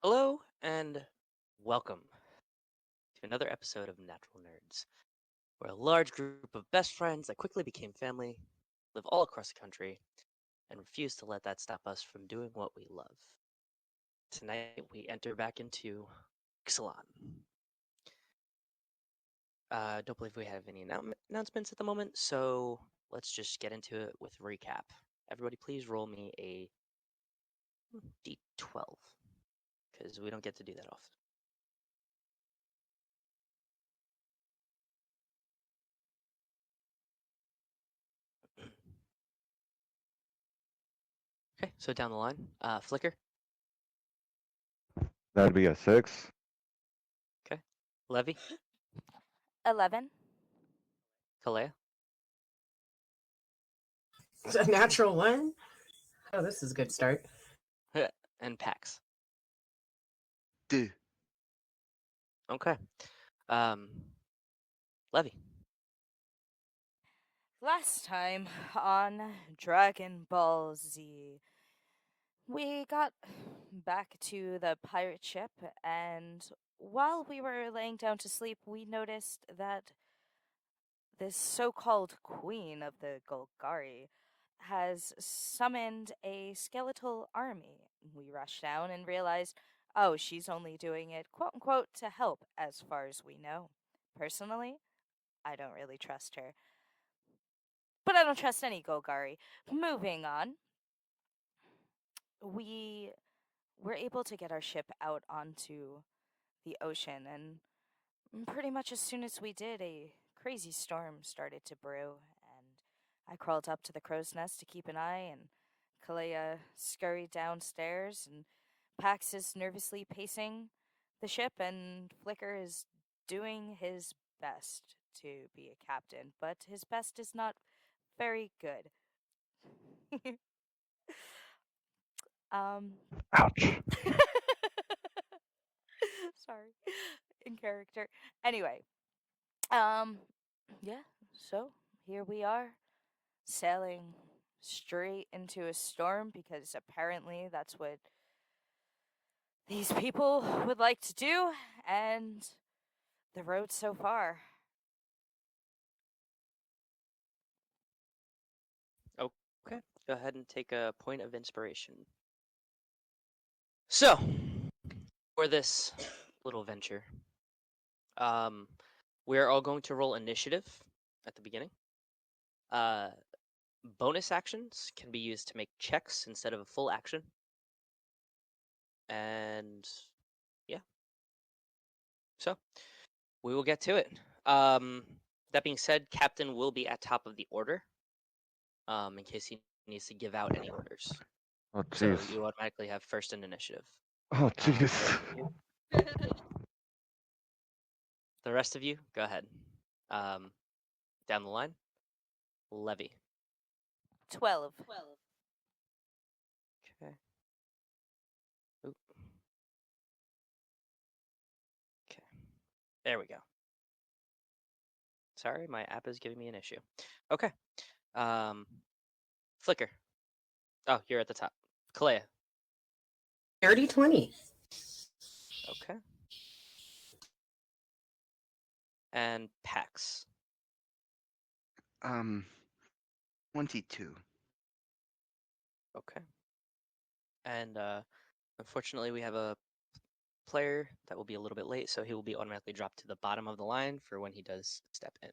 Hello and welcome to another episode of Natural Nerds, where a large group of best friends that quickly became family live all across the country and refuse to let that stop us from doing what we love. Tonight we enter back into Ixalan. Don't believe we have any announcements at the moment, so let's just get into it with recap. Everybody, please roll me a d12, because we don't get to do that often. Okay, so down the line, Flicker. That'd be a 6. Okay, Levy, 11. Calaia, A natural one? Oh, this is a good start. and Pax. D. Okay. Levy. Last time on Dragon Ball Z, we got back to the pirate ship, and while we were laying down to sleep, we noticed that this so called queen of the Golgari has summoned a skeletal army. We rushed down and realized, oh, she's only doing it, quote unquote, to help, as far as we know. Personally, I don't really trust her. But I don't trust any Golgari. Moving on. We were able to get our ship out onto the ocean, and pretty much as soon as we did, a crazy storm started to brew, and I crawled up to the crow's nest to keep an eye, and Calaia scurried downstairs, and Pax is nervously pacing the ship, and Flicker is doing his best to be a captain, but his best is not very good. Ouch. Sorry. In character. Anyway, yeah, so here we are, sailing straight into a storm because apparently that's what these people would like to do, and the road so far. Okay. Go ahead and take a point of inspiration. So, for this little venture, we're all going to roll initiative at the beginning. Bonus actions can be used to make checks instead of a full action. And yeah. So, we will get to it. That being said, Captain will be at top of the order. In case he needs to give out any orders. Oh, So jeez. you automatically have first in initiative. Oh, jeez. The rest of you, go ahead. Down the line, Levy. 12. Okay. Oop. Okay. There we go. Sorry, my app is giving me an issue. Okay. Flicker. Oh, you're at the top. Calaia. Dirty 20. Okay. And Pax. 22. Okay. And unfortunately, we have a player that will be a little bit late, so he will be automatically dropped to the bottom of the line for when he does step in.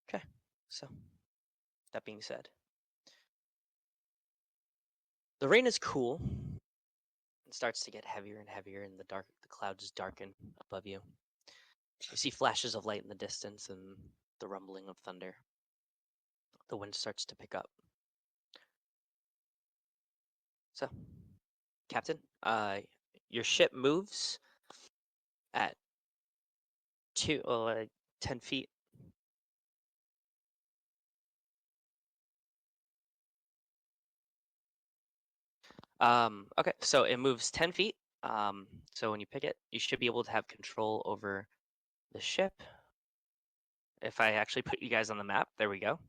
Okay, so that being said, the rain is cool. It starts to get heavier and heavier, and the clouds darken above you. You see flashes of light in the distance and the rumbling of thunder. The wind starts to pick up. So, Captain, your ship moves at 10 feet. Okay, so it moves 10 feet. So when you pick it, you should be able to have control over the ship. If I actually put you guys on the map, there we go.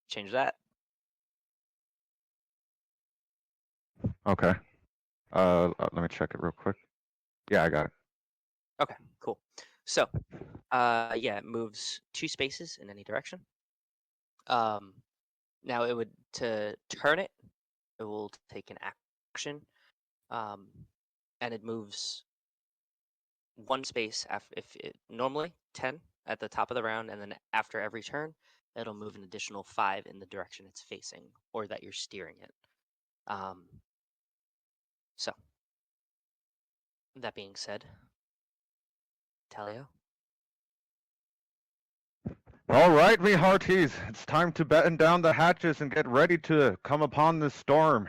Change that. Okay. Let me check it real quick. Yeah, I got it. Okay, cool. So, yeah, it moves 2 spaces in any direction. Now it would to turn it, it will take an action, um, and it moves 1 space if it normally 10 at the top of the round, and then after every turn, it'll move an additional 5 in the direction it's facing or that you're steering it. So, that being said, Talio. All right, me hearties, it's time to batten down the hatches and get ready to come upon this storm.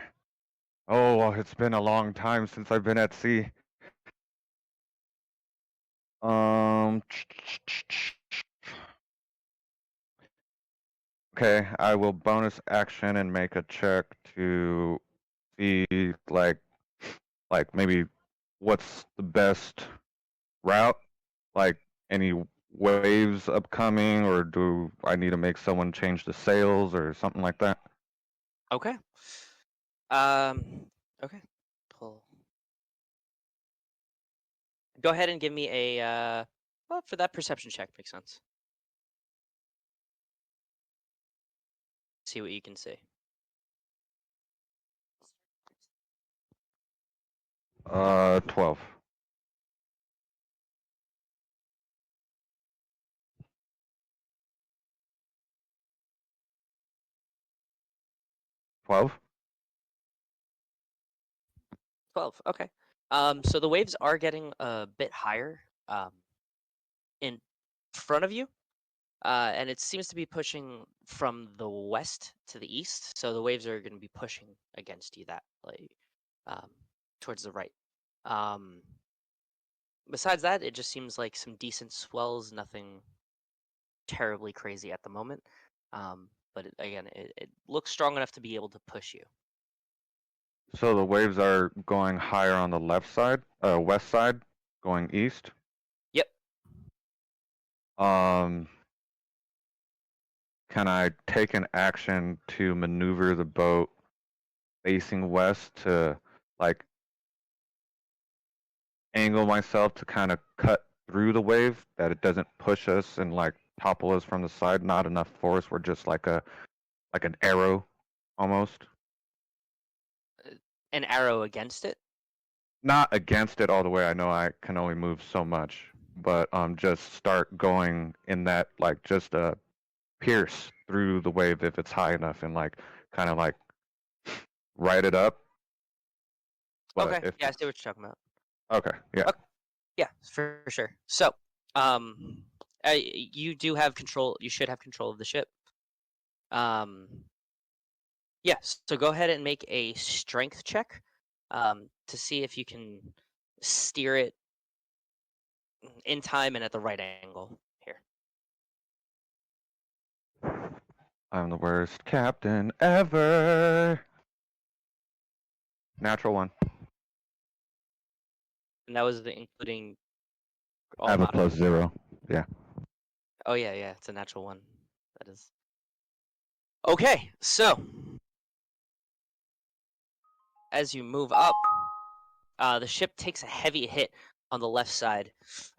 Oh, it's been a long time since I've been at sea. Okay, I will bonus action and make a check to see like maybe what's the best route, like any waves upcoming, or do I need to make someone change the sails or something like that? Okay. Okay. Pull. Go ahead and give me a well, for that perception check makes sense. See what you can see. 12. 12? 12. Okay. So the waves are getting a bit higher in front of you. And it seems to be pushing from the west to the east. So the waves are going to be pushing against you towards the right. Besides that, it just seems like some decent swells, nothing terribly crazy at the moment. But it looks strong enough to be able to push you. So the waves are going higher on the left side, west side, going east. Yep. Can I take an action to maneuver the boat facing west to like angle myself to kind of cut through the wave that it doesn't push us and like topple us from the side? Not enough force. We're just like an arrow almost. An arrow against it. Not against it all the way. I know I can only move so much, but just start going in that like just pierce through the wave if it's high enough and like kind of like ride it up. But Okay. if Yeah, I see what you're talking about. okay, yeah. Okay. Yeah, for sure. So, you do have control. You should have control of the ship. Yeah. So go ahead and make a strength check, to see if you can steer it in time and at the right angle. Here. I'm the worst captain ever. Natural 1. And that was including all I have a modifiers. +0. Yeah. Oh yeah, it's a natural 1. That is. Okay, so as you move up, the ship takes a heavy hit on the left side.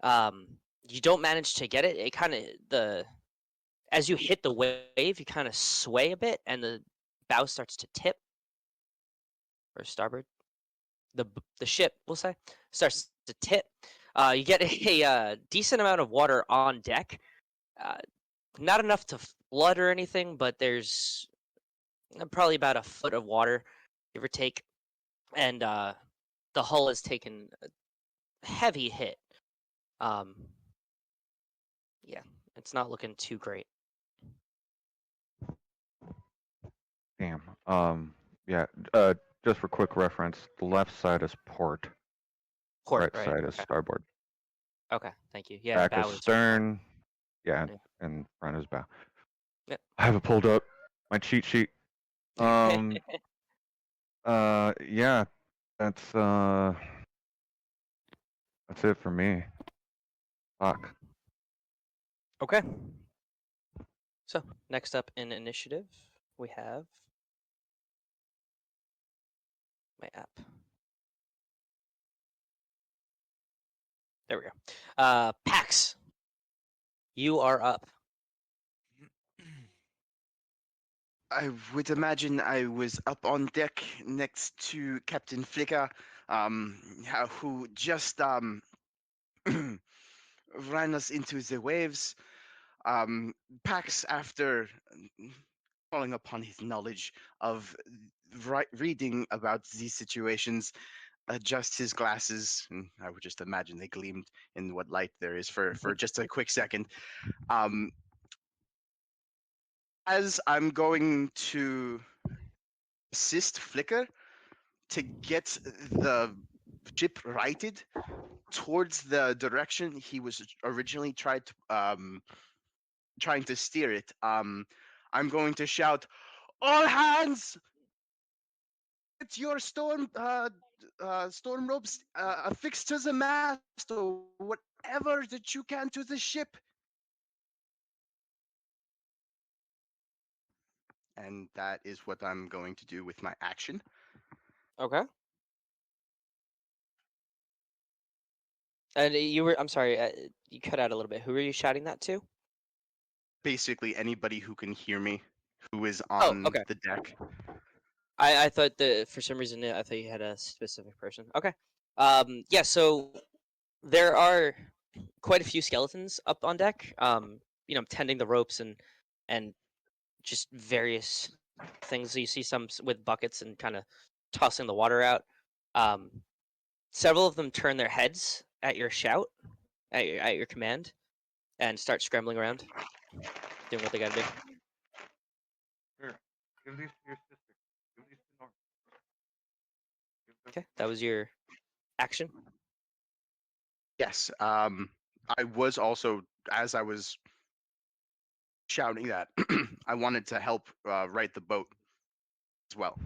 You don't manage to get it. It kind of as you hit the wave, you kind of sway a bit, and the bow starts to tip, or starboard. The ship, we'll say, starts to tip. You get a decent amount of water on deck. Not enough to flood or anything, but there's probably about a foot of water, give or take, and the hull has taken a heavy hit. Yeah, it's not looking too great. Damn. Yeah. Just for quick reference, the left side is port. Port, Right side is Okay. starboard. Okay, thank you. Yeah, Back bow is is stern. Yeah, Yeah. and front is bow. Yep. I have it pulled up. My cheat sheet. Yeah. That's it for me. Fuck. Okay. So next up in initiative, we have my app. There we go. Pax, you are up. I would imagine I was up on deck next to Captain Flicker, who just ran us into the waves. Pax, after calling upon his knowledge of reading about these situations, adjusts his glasses, and I would just imagine they gleamed in what light there is for just a quick second. As I'm going to assist Flicker to get the ship righted towards the direction he was originally trying to steer it, I'm going to shout, "All hands! Get your storm ropes affixed to the mast, or whatever that you can to the ship." And that is what I'm going to do with my action. Okay. And I'm sorry, you cut out a little bit. Who were you shouting that to? Basically, anybody who can hear me, who is Oh, on okay. the deck. I thought that for some reason I thought you had a specific person. Okay. Yeah. So there are quite a few skeletons up on deck. Tending the ropes and just various things. So you see some with buckets and kind of tossing the water out. Several of them turn their heads at your shout, at your command, and start scrambling around, doing what they gotta do. Here, give these to your sister. Give these to Norm. Okay, that was your action. Yes. I was also, as I was shouting that, I wanted to help right the boat as well.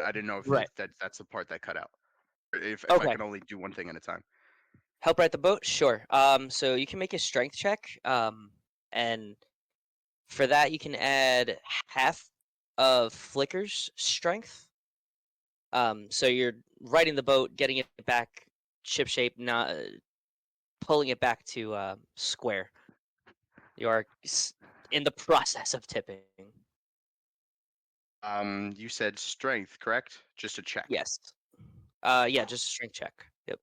I didn't know if Right. that's the part that cut out. If I Okay. can only do one thing at a time. Help right the boat? Sure. So you can make a strength check. And for that you can add half of Flicker's strength. So you're righting the boat, getting it back ship shape, not pulling it back to square. You are in the process of tipping. You said strength, correct? Just a check. Yes. Yeah, just a strength check. Yep.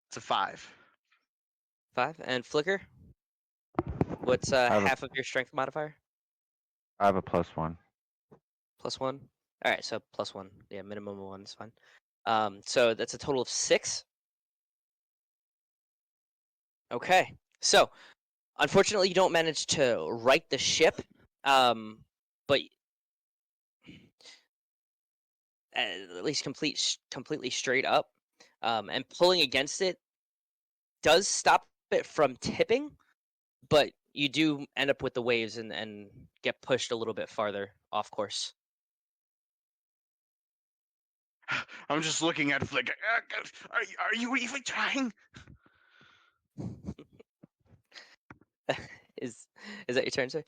It's a 5. 5. And Flicker? What's half of your strength modifier? I have a +1. +1? Alright, so +1. Yeah, minimum of 1 is fine. So that's a total of 6. Okay. So, unfortunately, you don't manage to right the ship, but at least completely straight up, and pulling against it does stop it from tipping, but you do end up with the waves and get pushed a little bit farther off course. I'm just looking at Flick. Are you even trying? Is that your turn, sir?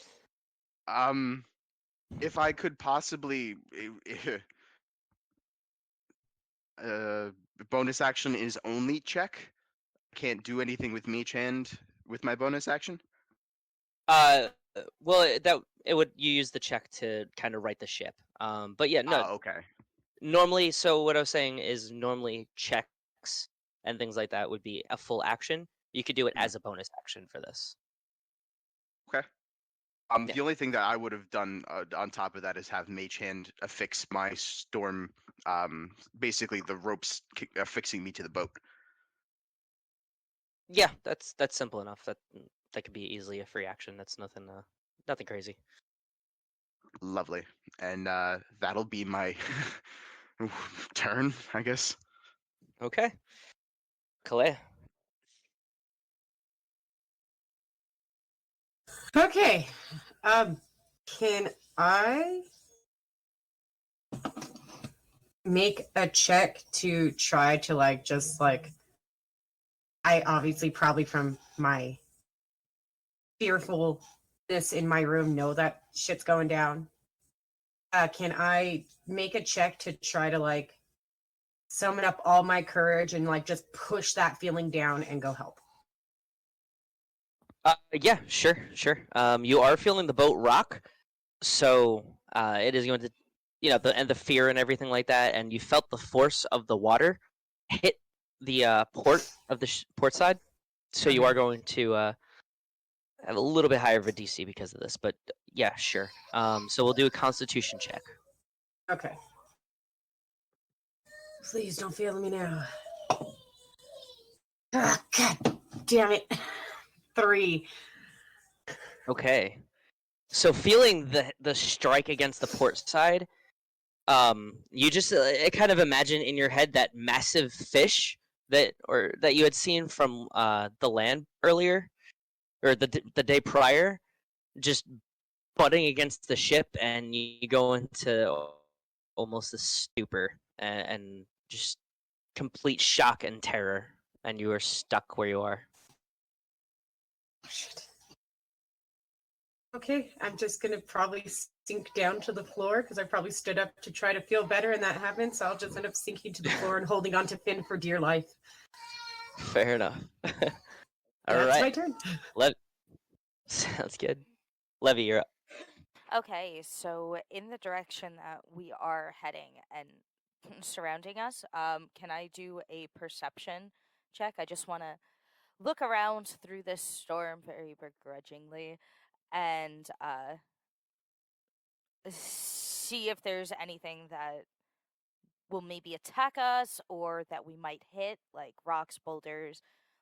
If I could possibly, bonus action is only check. Can't do anything with Mage Hand with my bonus action. Well, you use the check to kind of right the ship. But yeah, no. Okay. Normally, so what I was saying is normally checks and things like that would be a full action. You could do it as a bonus action for this. Okay. Yeah. The only thing that I would have done on top of that is have Mage Hand affix my storm, basically the ropes affixing me to the boat. Yeah, that's simple enough. That could be easily a free action. That's nothing crazy. Lovely. And that'll be my turn, I guess. Okay. Calaia. Okay. Can I make a check to try to I obviously probably from my fearfulness in my room know that shit's going down. Can I make a check to try to summon up all my courage and like just push that feeling down and go help. Yeah, sure. You are feeling the boat rock, so it is going to, the fear and everything like that, and you felt the force of the water hit the port of the port side, so you Okay. are going to have a little bit higher of a DC because of this. But yeah, sure. So we'll do a Constitution check. Okay. Please don't fail me now. Ah, God damn it. 3. Okay. So feeling the strike against the port side, you just kind of imagine in your head that massive fish that you had seen from the land earlier, or the day prior, just butting against the ship, and you go into almost a stupor and just complete shock and terror, and you are stuck where you are. Shit. Okay, I'm just gonna probably sink down to the floor because I probably stood up to try to feel better, and that happened. So I'll just end up sinking to the floor and holding on to Finn for dear life. Fair enough. All That's right. my turn. Sounds good. Levi, you're up. Okay, so in the direction that we are heading and surrounding us, can I do a perception check? I just want to look around through this storm very begrudgingly and see if there's anything that will maybe attack us or that we might hit, like rocks, boulders,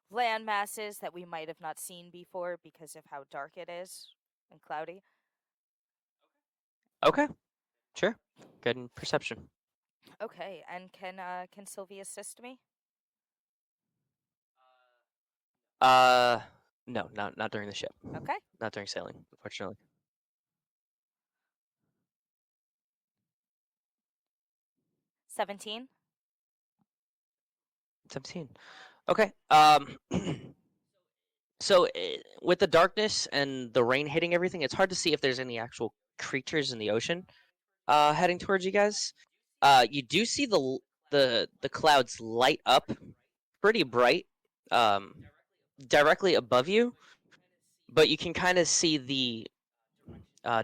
land masses that we might have not seen before because of how dark it is and cloudy. Okay, sure. Good in perception. Okay, and can Sylvie assist me? No, not during the ship. Okay. Not during sailing, unfortunately. 17. 17. Okay. So with the darkness and the rain hitting everything, it's hard to see if there's any actual creatures in the ocean heading towards you guys. You do see the clouds light up pretty bright directly above you, but you can kind of see the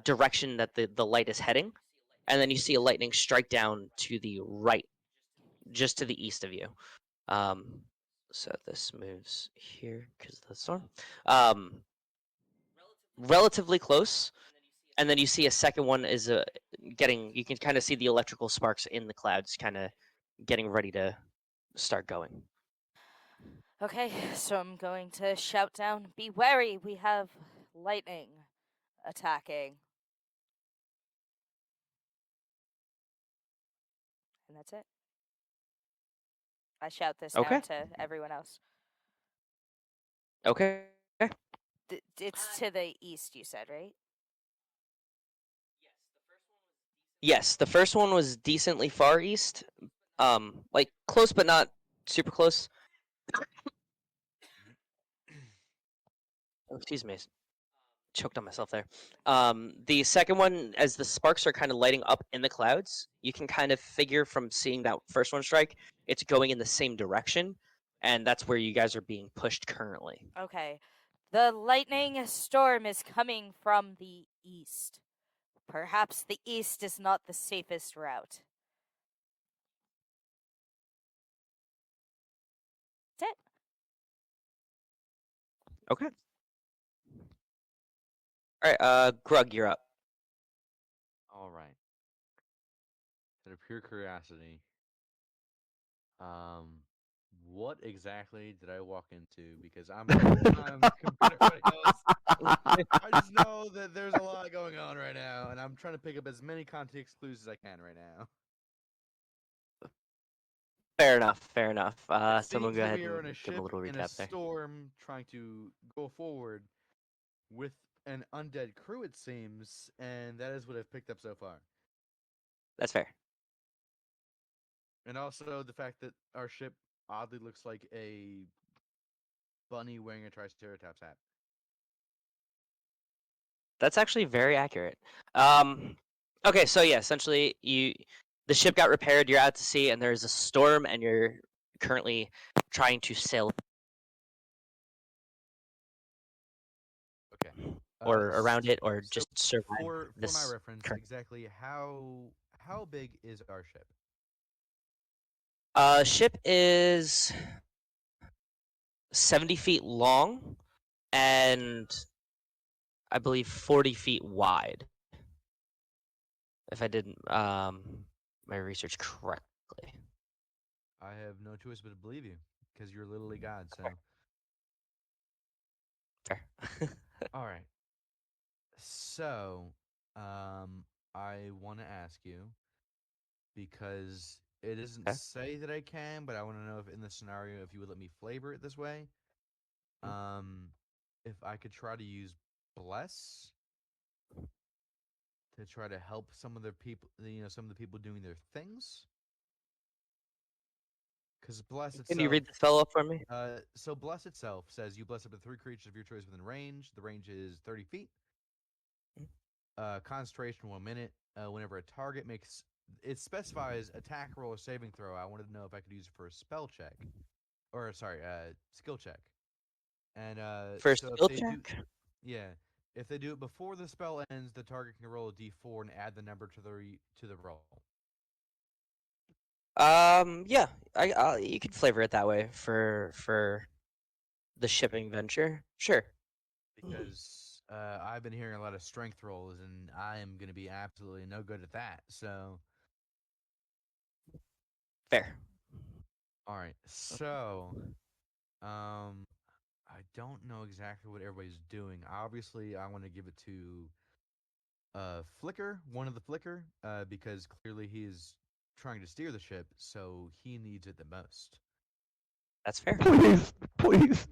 direction that the light is heading, and then you see a lightning strike down to the right, just to the east of you. So this moves here because of the storm. Relatively close, and then you see a second one is getting. You can kind of see the electrical sparks in the clouds, kind of getting ready to start going. Okay, so I'm going to shout down, "Be wary, we have lightning attacking." And that's it. I shout this Okay. down to everyone else. Okay. It's to the east, you said, right? Yes, the first one was decently far east, like close but not super close. Oh, excuse me, choked on myself there. The second one, as the sparks are kind of lighting up in the clouds, you can kind of figure from seeing that first one strike, it's going in the same direction, and that's where you guys are being pushed currently. Okay. The lightning storm is coming from the east. Perhaps the east is not the safest route. That's it. Okay. All right, Grug, you're up. All right. Out of pure curiosity, what exactly did I walk into? Because I'm compared to everybody else, I just know that there's a lot going on right now, and I'm trying to pick up as many context clues as I can right now. Fair enough. It Someone seems go that ahead we are and in a give a ship little in a recap there. storm, trying to go forward with an undead crew. It seems, and that is what I've picked up so far. That's fair. And also the fact that our ship oddly looks like a bunny wearing a Triceratops hat. That's actually very accurate. Okay, so yeah, essentially the ship got repaired. You're out to sea, and there's a storm, and you're currently trying to sail Okay. or around it, or so just survive for this. my reference, current- exactly how big is our ship? Ship is 70 feet long, and I believe 40 feet wide. If I didn't my research correctly. I have no choice but to believe you because you're literally God. So, Fair. all right. So, I want to ask you because it doesn't Okay. say that I can, but I want to know if in this scenario, if you would let me flavor it this way. If I could try to use bless to try to help some of the people, some of the people doing their things. Because bless itself. Can you read the spell up for me? So bless itself says you bless up to 3 creatures of your choice within range. The range is 30 feet. Concentration 1 minute. Whenever a target makes, it specifies attack roll or saving throw. I wanted to know if I could use it for a spell check, or sorry, skill check. And For so skill if they do, check? yeah, if they do it before the spell ends, the target can roll a d4 and add the number to the roll. Yeah, you could flavor it that way for the shipping venture. Sure. Because I've been hearing a lot of strength rolls, and I am going to be absolutely no good at that. So, Fair. all right. So, I don't know exactly what everybody's doing. Obviously, I want to give it to Flicker, one of the Flicker, because clearly he is trying to steer the ship, so he needs it the most. That's fair. Please, please.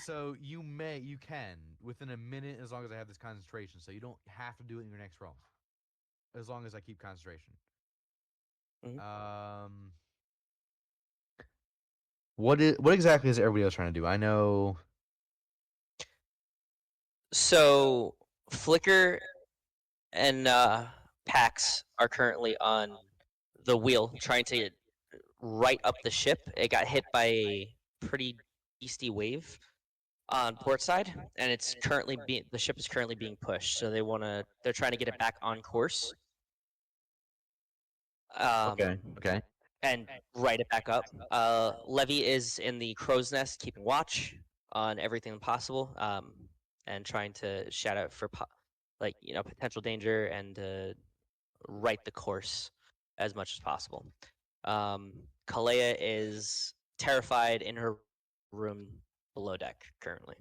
So you can within a minute as long as I have this concentration. So you don't have to do it in your next roll, as long as I keep concentration. Mhm. What exactly is everybody else trying to do? I know. So Flicker and Pax are currently on the wheel trying to right up the ship. It got hit by a pretty beastie wave on port side, and it's currently the ship is currently being pushed. So they're trying to get it back on course. Okay. And right it back up. Levy is in the crow's nest, keeping watch on everything possible, and trying to shout out for potential danger and right the course as much as possible. Calaia is terrified in her room below deck currently.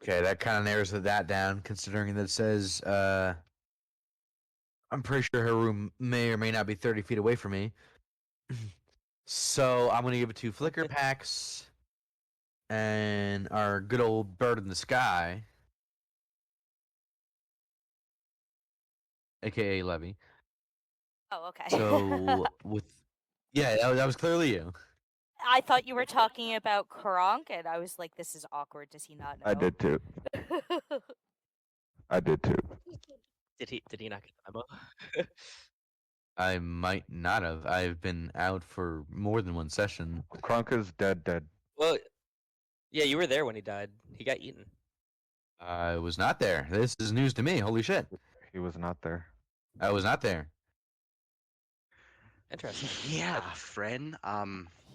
Okay, that kind of narrows that down, considering that it says I'm pretty sure her room may or may not be 30 feet away from me. So I'm gonna give it to Flicker Pax and our good old bird in the sky, aka Levy. Oh, okay. So that was clearly you. I thought you were talking about Kronk, and I was like, "This is awkward. Does he not know?" I did too. I did too. Did he not get the memo? I might not have. I've been out for more than one session. Crunk is dead. Well, yeah, you were there when he died. He got eaten. I was not there. This is news to me. Holy shit. He was not there. I was not there. Interesting. Yeah, friend.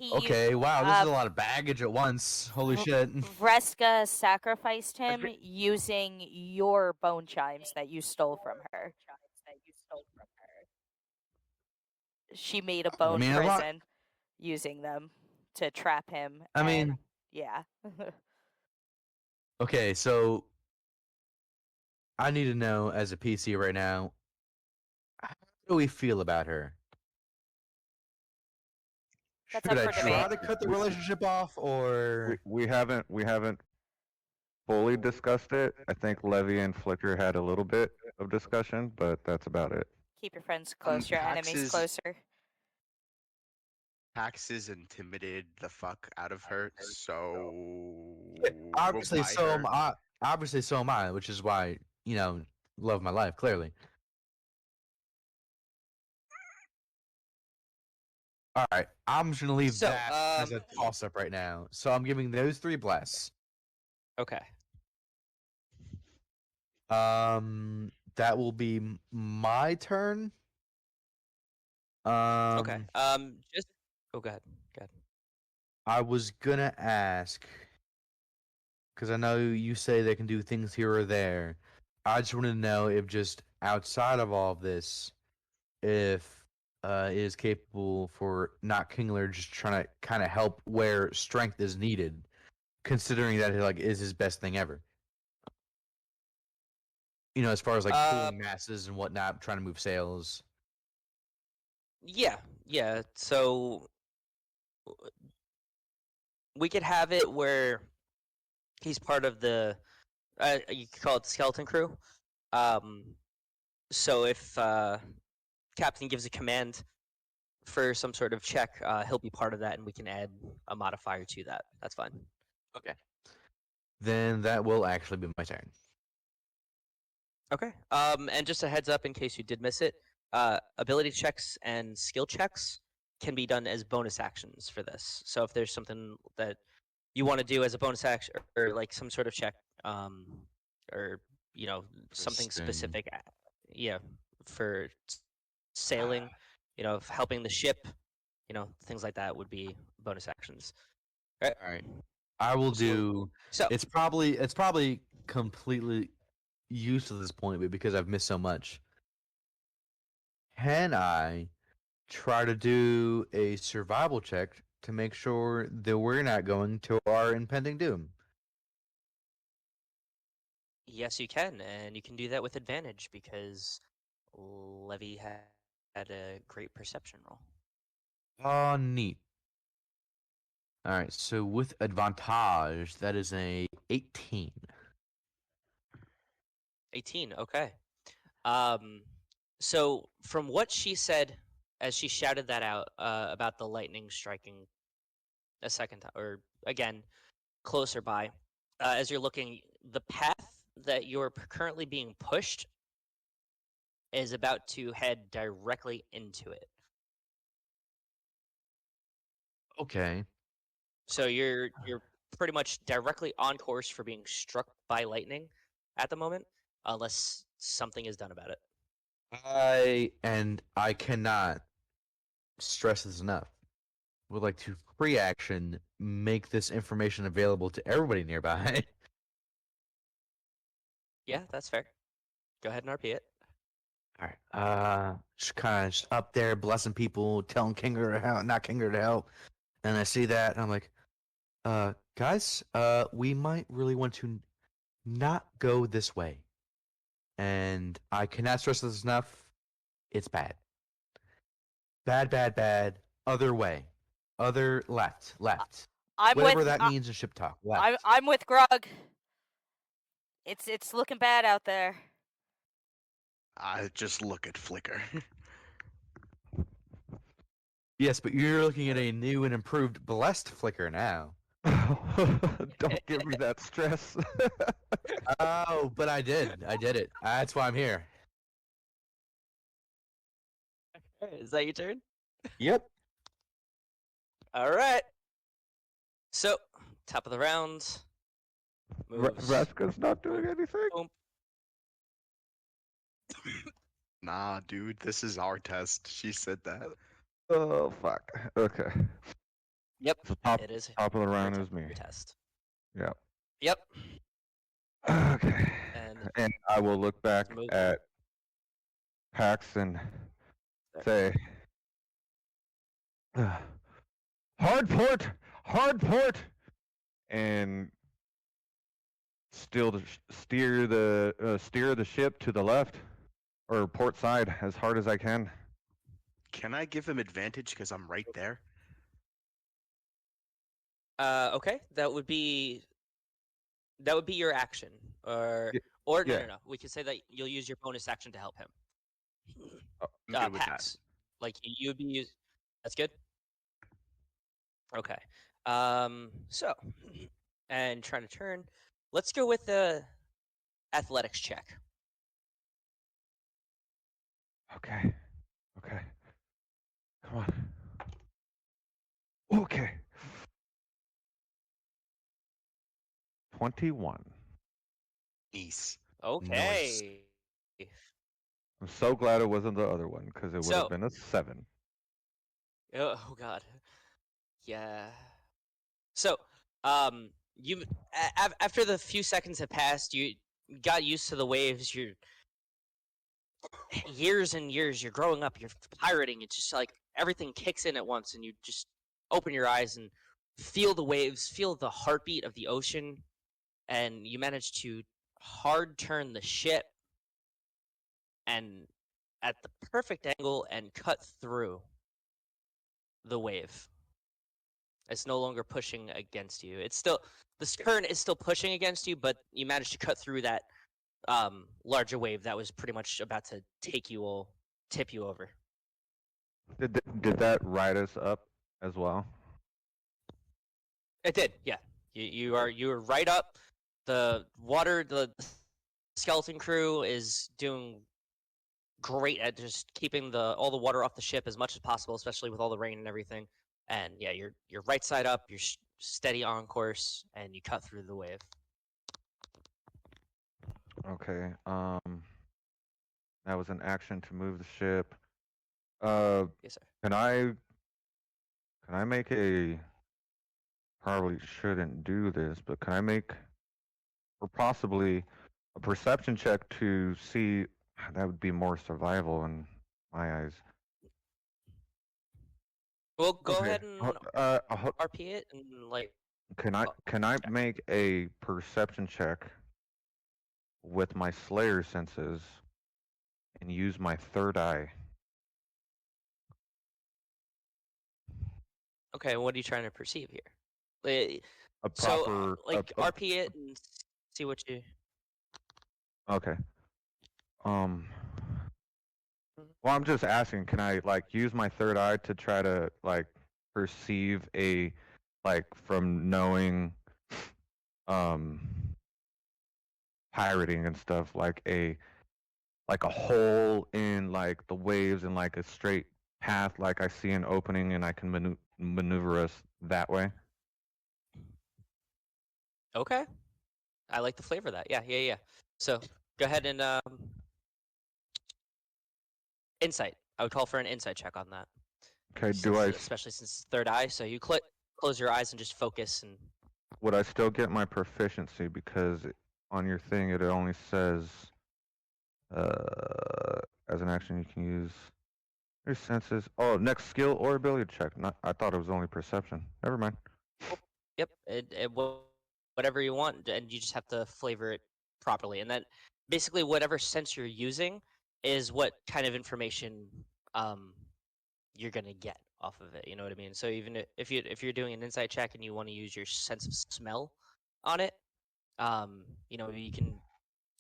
He, Okay, wow, this is a lot of baggage at once. Holy shit. Vreska sacrificed him using your bone chimes that you stole from her. She made a bone mean, a lot- prison using them to trap him. I mean, and- yeah. okay, so I need to know as a PC right now, how do we feel about her? That's Should up I for try debate. to cut the relationship off, or We haven't fully discussed it. I think Levy and Flicker had a little bit of discussion, but that's about it. Keep your friends close, your enemies Pax's- closer. Paxxus intimidated the fuck out of her, so obviously we'll buy so her. am I. Obviously, so am I, which is why love my life clearly. All right, I'm just gonna leave So, that as a toss-up right now. So I'm giving those 3 bless. Okay. That will be my turn. Okay. Just. Oh, go ahead. Go ahead. I was gonna ask because I know you say they can do things here or there. I just wanted to know if just outside of all of this, if it is capable for not Kingler just trying to kind of help where strength is needed, considering that it like is his best thing ever. You know, as far as like pulling masses and whatnot, trying to move sails. Yeah. So we could have it where he's part of the. You could call it the skeleton crew. So if Captain gives a command for some sort of check, he'll be part of that, and we can add a modifier to that. That's fine. Okay. Then that will actually be my turn. Okay. And just a heads up in case you did miss it, ability checks and skill checks can be done as bonus actions for this. So if there's something that you want to do as a bonus action or like some sort of check, or something Interesting. specific, for sailing, helping the ship, things like that would be bonus actions. All right. I will do. So It's probably completely useless at this point, but because I've missed so much, can I try to do a survival check to make sure that we're not going to our impending doom? yes, you can, and you can do that with advantage because Levi had a great perception roll. Oh, neat. All right, so with advantage, that is a 18. 18. Okay. So from what she said as she shouted that out about the lightning striking a second time, or again closer by, as you're looking, the path that you're currently being pushed is about to head directly into it. Okay. So you're pretty much directly on course for being struck by lightning at the moment, unless something is done about it. I cannot stress this enough. Would like to pre-action make this information available to everybody nearby. Yeah, that's fair. Go ahead and RP it. All right. Just kind of up there blessing people, telling Kinger to help, not Kinger to help, and I see that, and I'm like, guys, we might really want to not go this way, and I cannot stress this enough. It's bad. Bad. Other way. Other left. Whatever that means in ship talk. Left. I'm with Grug. It's looking bad out there. I just look at Flicker. Yes, but you're looking at a new and improved blessed Flicker now. Don't give me that stress. Oh, but I did it. That's why I'm here. Is that your turn? Yep. All right. So, top of the round. Vraska's not doing anything. Boom. Nah, dude, this is our test. She said that. Oh fuck. Okay. Yep. So top It is. of the round your is me. Test. Yeah. Yep. Okay. And I will look back move. at Pax and say, hard port, and steer the ship to the left or port side as hard as I can. Can I give him advantage because I'm right there? Okay, that would be your action, or yeah. no. We could say that you'll use your bonus action to help him. I'm good with that. Pax. Like you would be. That's good. Okay. So, and trying to turn. Let's go with the athletics check. Okay. Come on. Okay. 21. Nice. Okay. I'm so glad it wasn't the other one because it would have So- been a 7. Oh God. Yeah. So, you after the few seconds have passed, you got used to the waves. You're years and years. You're growing up. You're pirating. It's just like everything kicks in at once, and you just open your eyes and feel the waves, feel the heartbeat of the ocean, and you manage to hard turn the ship and at the perfect angle and cut through the wave. It's no longer pushing against you. It's still this current is still pushing against you, but you managed to cut through that larger wave that was pretty much about to tip you over. Did that ride us up as well? It did, yeah. You are right up. The skeleton crew is doing great at just keeping all the water off the ship as much as possible, especially with all the rain and everything. And yeah, you're right side up. You're steady on course, and you cut through the wave. Okay. That was an action to move the ship. Yes, sir. Can I make a? Probably shouldn't do this, but can I make, or possibly, a perception check to see? That would be more survival in my eyes. Well, go Okay. ahead and RP it and like. Can I make a perception check with my Slayer senses and use my third eye? Okay, what are you trying to perceive here? A So, proper like, RP it and see what you. Okay. Well, I'm just asking, can I like use my third eye to try to like perceive a like from knowing pirating and stuff like a hole in like the waves and like a straight path, like I see an opening and I can maneuver us that way? Okay. I like the flavor of that. Yeah. So go ahead and insight. I would call for an insight check on that. Okay, Especially since it's third eye, so you close your eyes and just focus and. Would I still get my proficiency because on your thing it only says as an action you can use your senses. Oh, next skill or ability check. I thought it was only perception. Never mind. Yep, whatever you want, and you just have to flavor it properly. And then, basically, whatever sense you're using is what kind of information you're gonna get off of it. You know what I mean? So even if you're doing an insight check and you want to use your sense of smell on it, you can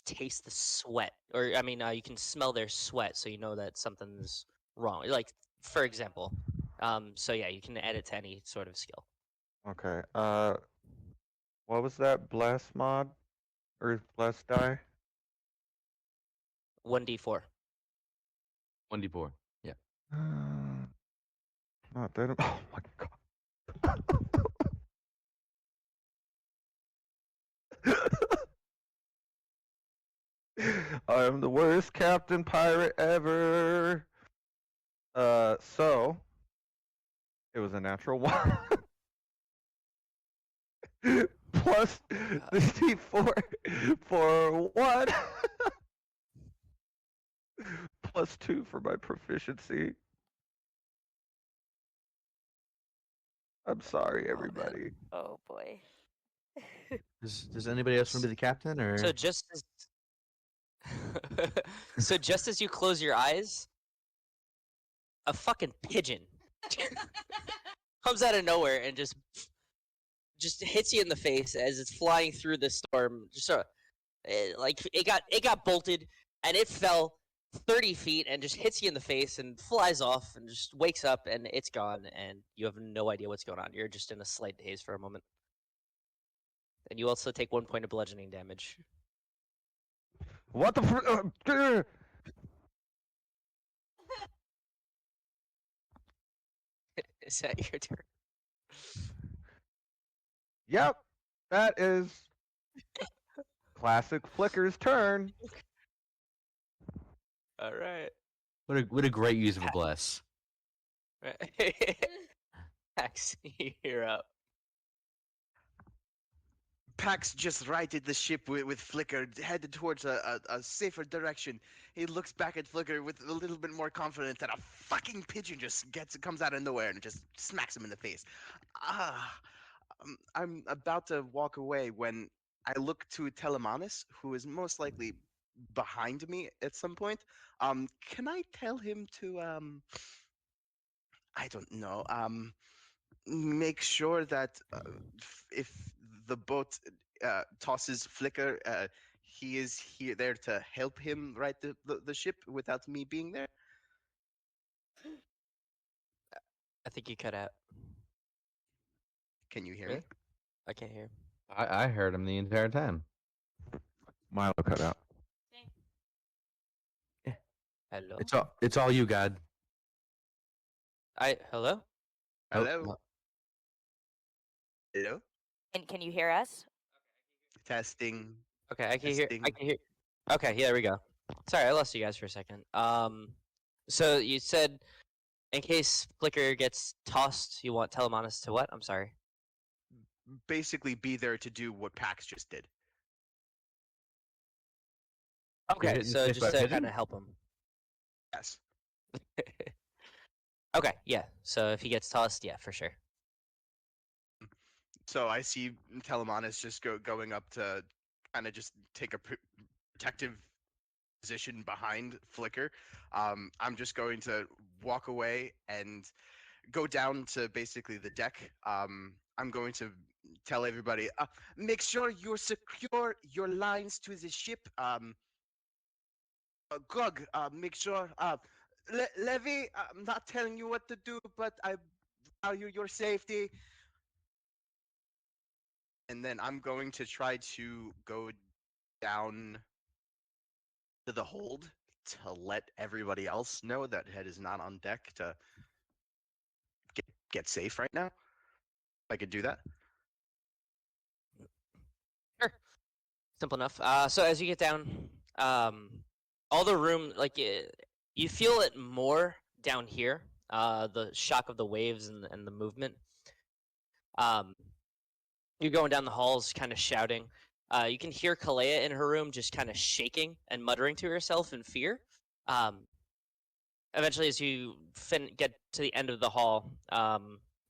taste the sweat, or I mean, you can smell their sweat, so you know that something's wrong. Like, for example, so yeah, you can add it to any sort of skill. Okay. What was that? Bless mod? Or bless die? 1d4. 1d4. Yeah. Not that. Oh my god. I am the worst captain pirate ever. So it was a natural 1. Plus the D4 for 1. Plus 2 for my proficiency. I'm sorry, everybody. Oh boy. Does anybody else want to be the captain, or? So just as you close your eyes, a fucking pigeon comes out of nowhere and just hits you in the face as it's flying through the storm. Just like it got bolted and it fell 30 feet and just hits you in the face and flies off and just wakes up and it's gone and you have no idea what's going on. You're just in a slight haze for a moment. And you also take 1 point of bludgeoning damage. What the Is that your turn? Yep, that is classic Flicker's turn. All right. What a great use of a bless. Pax, you're up. Pax just righted the ship with Flicker, headed towards a safer direction. He looks back at Flicker with a little bit more confidence, and a fucking pigeon just comes out of nowhere and just smacks him in the face. I'm about to walk away when I look to Telemanus, who is most likely behind me at some point. Can I tell him to I don't know, make sure that if the boat tosses Flicker, he is there to help him right the ship without me being there? I think you cut out. Can you hear Really? me? I can't hear. I heard him the entire time. Milo cut out. Hello. It's all you, God. Hello. Hello? Hello? And can you hear us? Testing. Okay, I can hear. I Testing. can hear. Okay, yeah, there we go. Sorry, I lost you guys for a second. So you said, in case Flicker gets tossed, you want Telemanus to what? I'm sorry. Basically be there to do what Pax just did. Okay, hitting so the just face by to pigeon? kind of help him. Yes. Okay, yeah. So if he gets tossed, yeah, for sure. So I see Telemanus just going up to kind of just take a protective position behind Flicker. I'm just going to walk away and go down to basically the deck. I'm going to tell everybody, make sure you secure your lines to the ship. Grug, make sure. Levi, I'm not telling you what to do, but I value your safety. And then I'm going to try to go down to the hold to let everybody else know that Head is not on deck to get safe right now. If I could do that. Sure. Simple enough. So as you get down, all the room, like you feel it more down here. The shock of the waves and the movement. You're going down the halls, kind of shouting. You can hear Calaia in her room, just kind of shaking and muttering to herself in fear. Eventually, as you get to the end of the hall,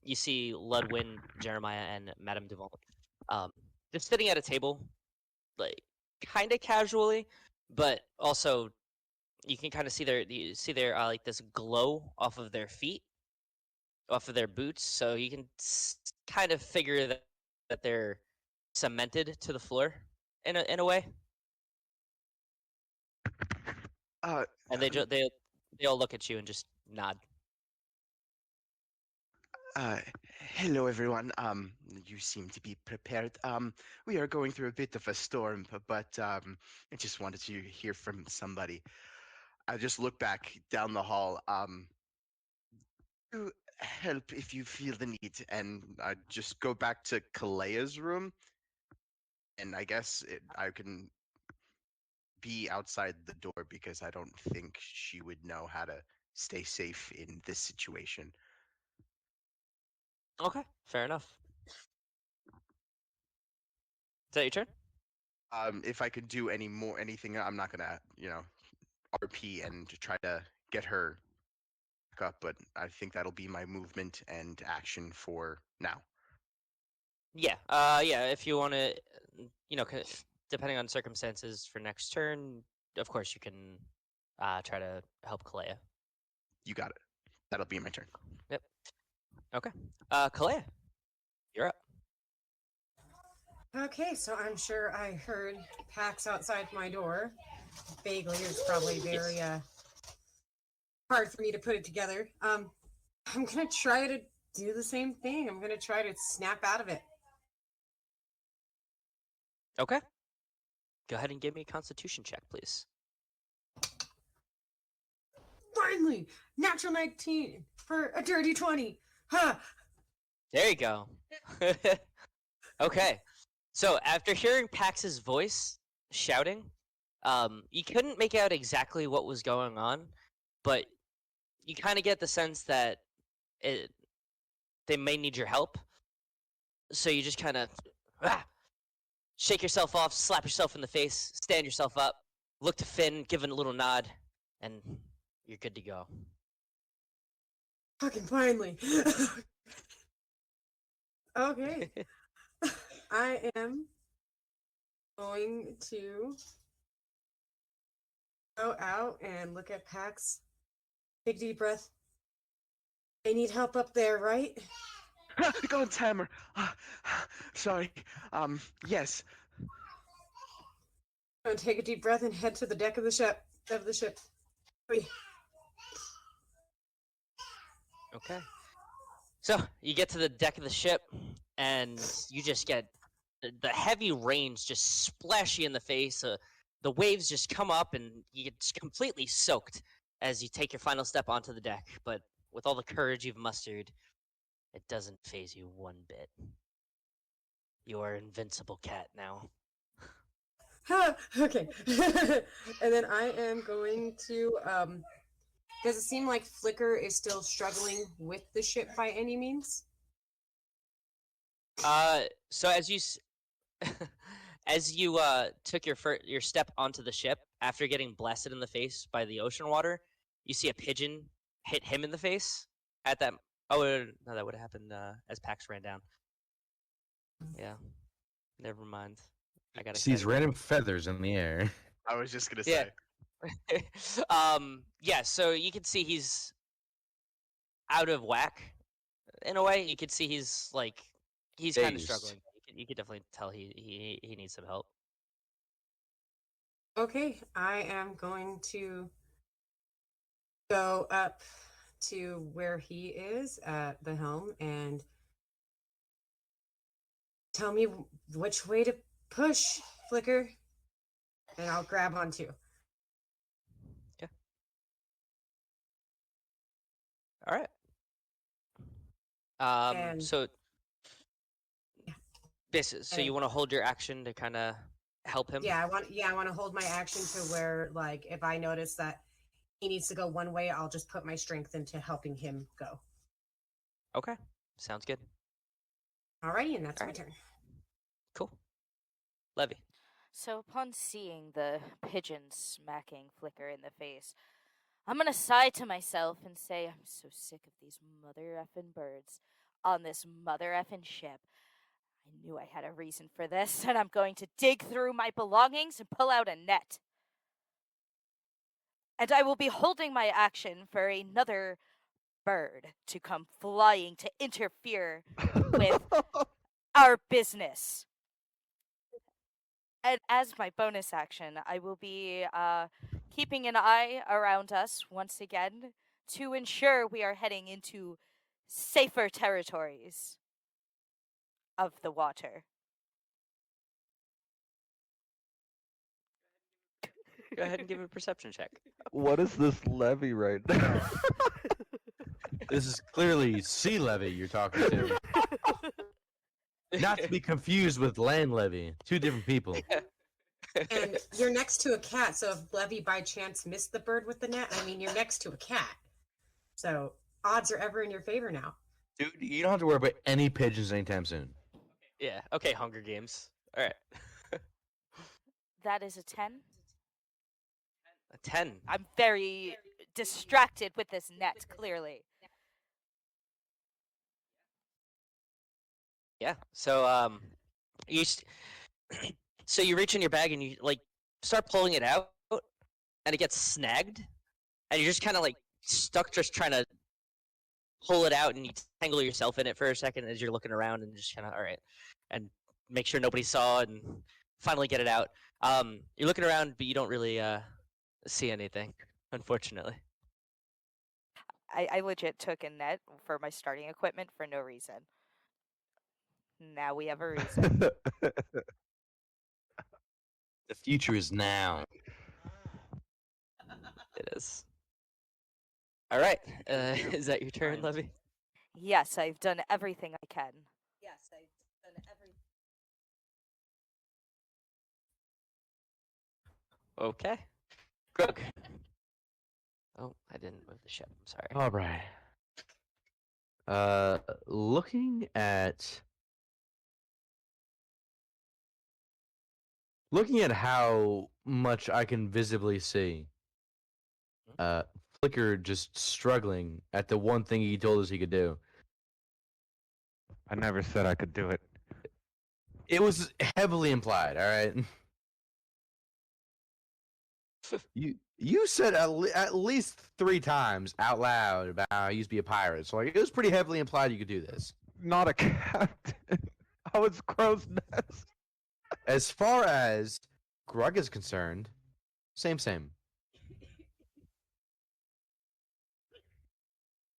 you see Ludwin, Jeremiah, and Madame Duval, just sitting at a table, like kind of casually, but also you can kind of see their like this glow off of their feet, off of their boots, so you can kind of figure that they're cemented to the floor in a way. And they all look at you and just nod. Hello everyone. You seem to be prepared. We are going through a bit of a storm, but I just wanted to hear from somebody. I just look back down the hall. To help if you feel the need, and I just go back to Calaia's room, and I guess I can be outside the door because I don't think she would know how to stay safe in this situation. Okay, fair enough. Is that your turn? If I could do anything, I'm not gonna, RP and try to get her back up, but I think that'll be my movement and action for now. Yeah. Yeah. If you want to, depending on circumstances for next turn, of course you can try to help Calaia. You got it. That'll be my turn. Yep. Okay. Calaia, you're up. Okay, so I'm sure I heard Pax outside my door. Vaguely, it's probably very hard for me to put it together. I'm gonna try to do the same thing. I'm gonna try to snap out of it. Okay. Go ahead and give me a Constitution check, please. Finally, natural 19 for a dirty 20. Huh. There you go. Okay. So after hearing Pax's voice shouting, you couldn't make out exactly what was going on, but you kind of get the sense that they may need your help. So you just kind of shake yourself off, slap yourself in the face, stand yourself up, look to Finn, give it a little nod, and you're good to go. Fucking finally. Okay. I am going to go out and look at Pax. Take a deep breath. They need help up there, right? Go on, Hammer. Sorry. Yes. I'm gonna take a deep breath and head to the deck of the ship. Wait. Okay. So you get to the deck of the ship, and you just get the heavy rains just splash you in the face. The waves just come up, and you get completely soaked as you take your final step onto the deck. But with all the courage you've mustered, it doesn't faze you one bit. You are invincible, cat, now. Okay. And then I am going to does it seem like Flicker is still struggling with the ship by any means? So as you took your step onto the ship after getting blasted in the face by the ocean water, you see a pigeon hit him in the face at that. Oh no, that would have happened as Pax ran down. Yeah, never mind. I got Sees excited. random feathers in the air. I was just gonna Yeah. say. Yeah. So you can see he's out of whack in a way. You could see he's kind of Dazed. struggling. You could definitely tell he needs some help. Okay, I am going to go up to where he is at the helm and tell me which way to push, Flicker, and I'll grab onto. Okay. All right. And- So Yeah. so you want to hold your action to kind of help him? Yeah, I want to hold my action to where, like, if I notice that he needs to go one way, I'll just put my strength into helping him go. Okay. Sounds good. Alrighty, and that's my Alright. turn. Cool. Levi. So, upon seeing the pigeon smacking Flicker in the face, I'm gonna sigh to myself and say, I'm so sick of these mother effing birds on this mother effing ship. I knew I had a reason for this, and I'm going to dig through my belongings and pull out a net. And I will be holding my action for another bird to come flying to interfere with our business. And as my bonus action, I will be keeping an eye around us once again to ensure we are heading into safer territories of the water. Go ahead and give it a perception check. What is this levy right now? This is clearly Sea Levy you're talking to. Not to be confused with Land Levy. Two different people. And you're next to a cat, so if Levy by chance missed the bird with the net, I mean, you're next to a cat. So odds are ever in your favor now. Dude, you don't have to worry about any pigeons anytime soon. Yeah. Okay. Hunger Games. All right. That is a 10. A 10. I'm very distracted with this net, clearly. Yeah. So you so you reach in your bag and you start pulling it out, and it gets snagged, and you're just kind of stuck, just trying to pull it out, and you tangle yourself in it for a second as you're looking around and just kind of all right, and make sure nobody saw, and finally get it out. You're looking around, but you don't really see anything, unfortunately. I legit took a net for my starting equipment for no reason. Now we have a reason. The future is now. It is. All right. Is that your turn, Levi? Yes, I've done everything I can. Okay. Grug. Oh, I didn't move the ship. I'm sorry. All right. Looking at how much I can visibly see, Flicker just struggling at the one thing he told us he could do. I never said I could do it. It was heavily implied, all right? You said at least 3 times out loud about how you used to be a pirate, so like, it was pretty heavily implied you could do this. Not a captain. I was crow's nest. As far as Grug is concerned, same.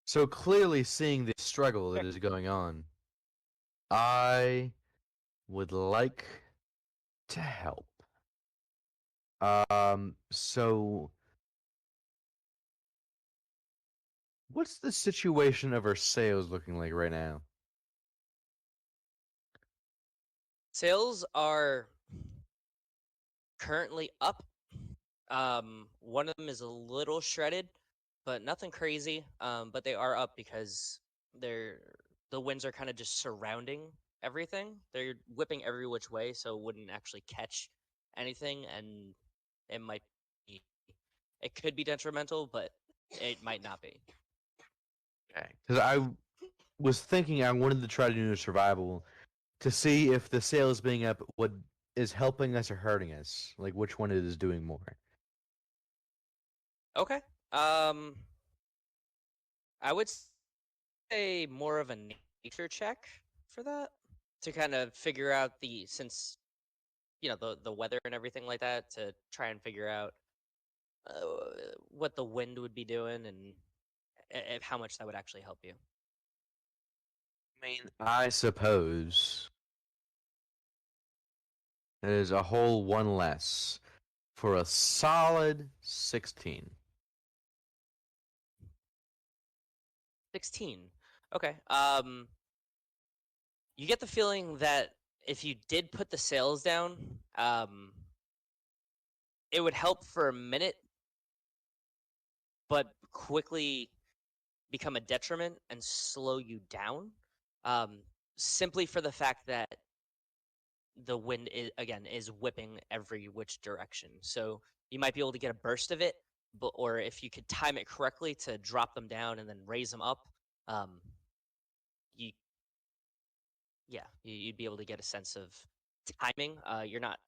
So clearly seeing the struggle that is going on, I would like to help. So what's the situation of our sails looking like right now? Sales are currently up. One of them is a little shredded, but nothing crazy. But they are up because the winds are kind of just surrounding everything. They're whipping every which way, so it wouldn't actually catch anything, and it could be detrimental, but it might not be. Okay, because I was thinking I wanted to try to do a survival to see if the sails being up is helping us or hurting us. Like which one it is doing more. Okay. I would say more of a nature check for that to kind of figure out since the weather and everything like that, to try and figure out what the wind would be doing and how much that would actually help you. I mean, I suppose there's a whole 1 less for a solid 16. 16. Okay. You get the feeling that if you did put the sails down, it would help for a minute, but quickly become a detriment and slow you down, simply for the fact that the wind is whipping every which direction. So you might be able to get a burst of it, or if you could time it correctly to drop them down and then raise them up, you'd be able to get a sense of timing. You're not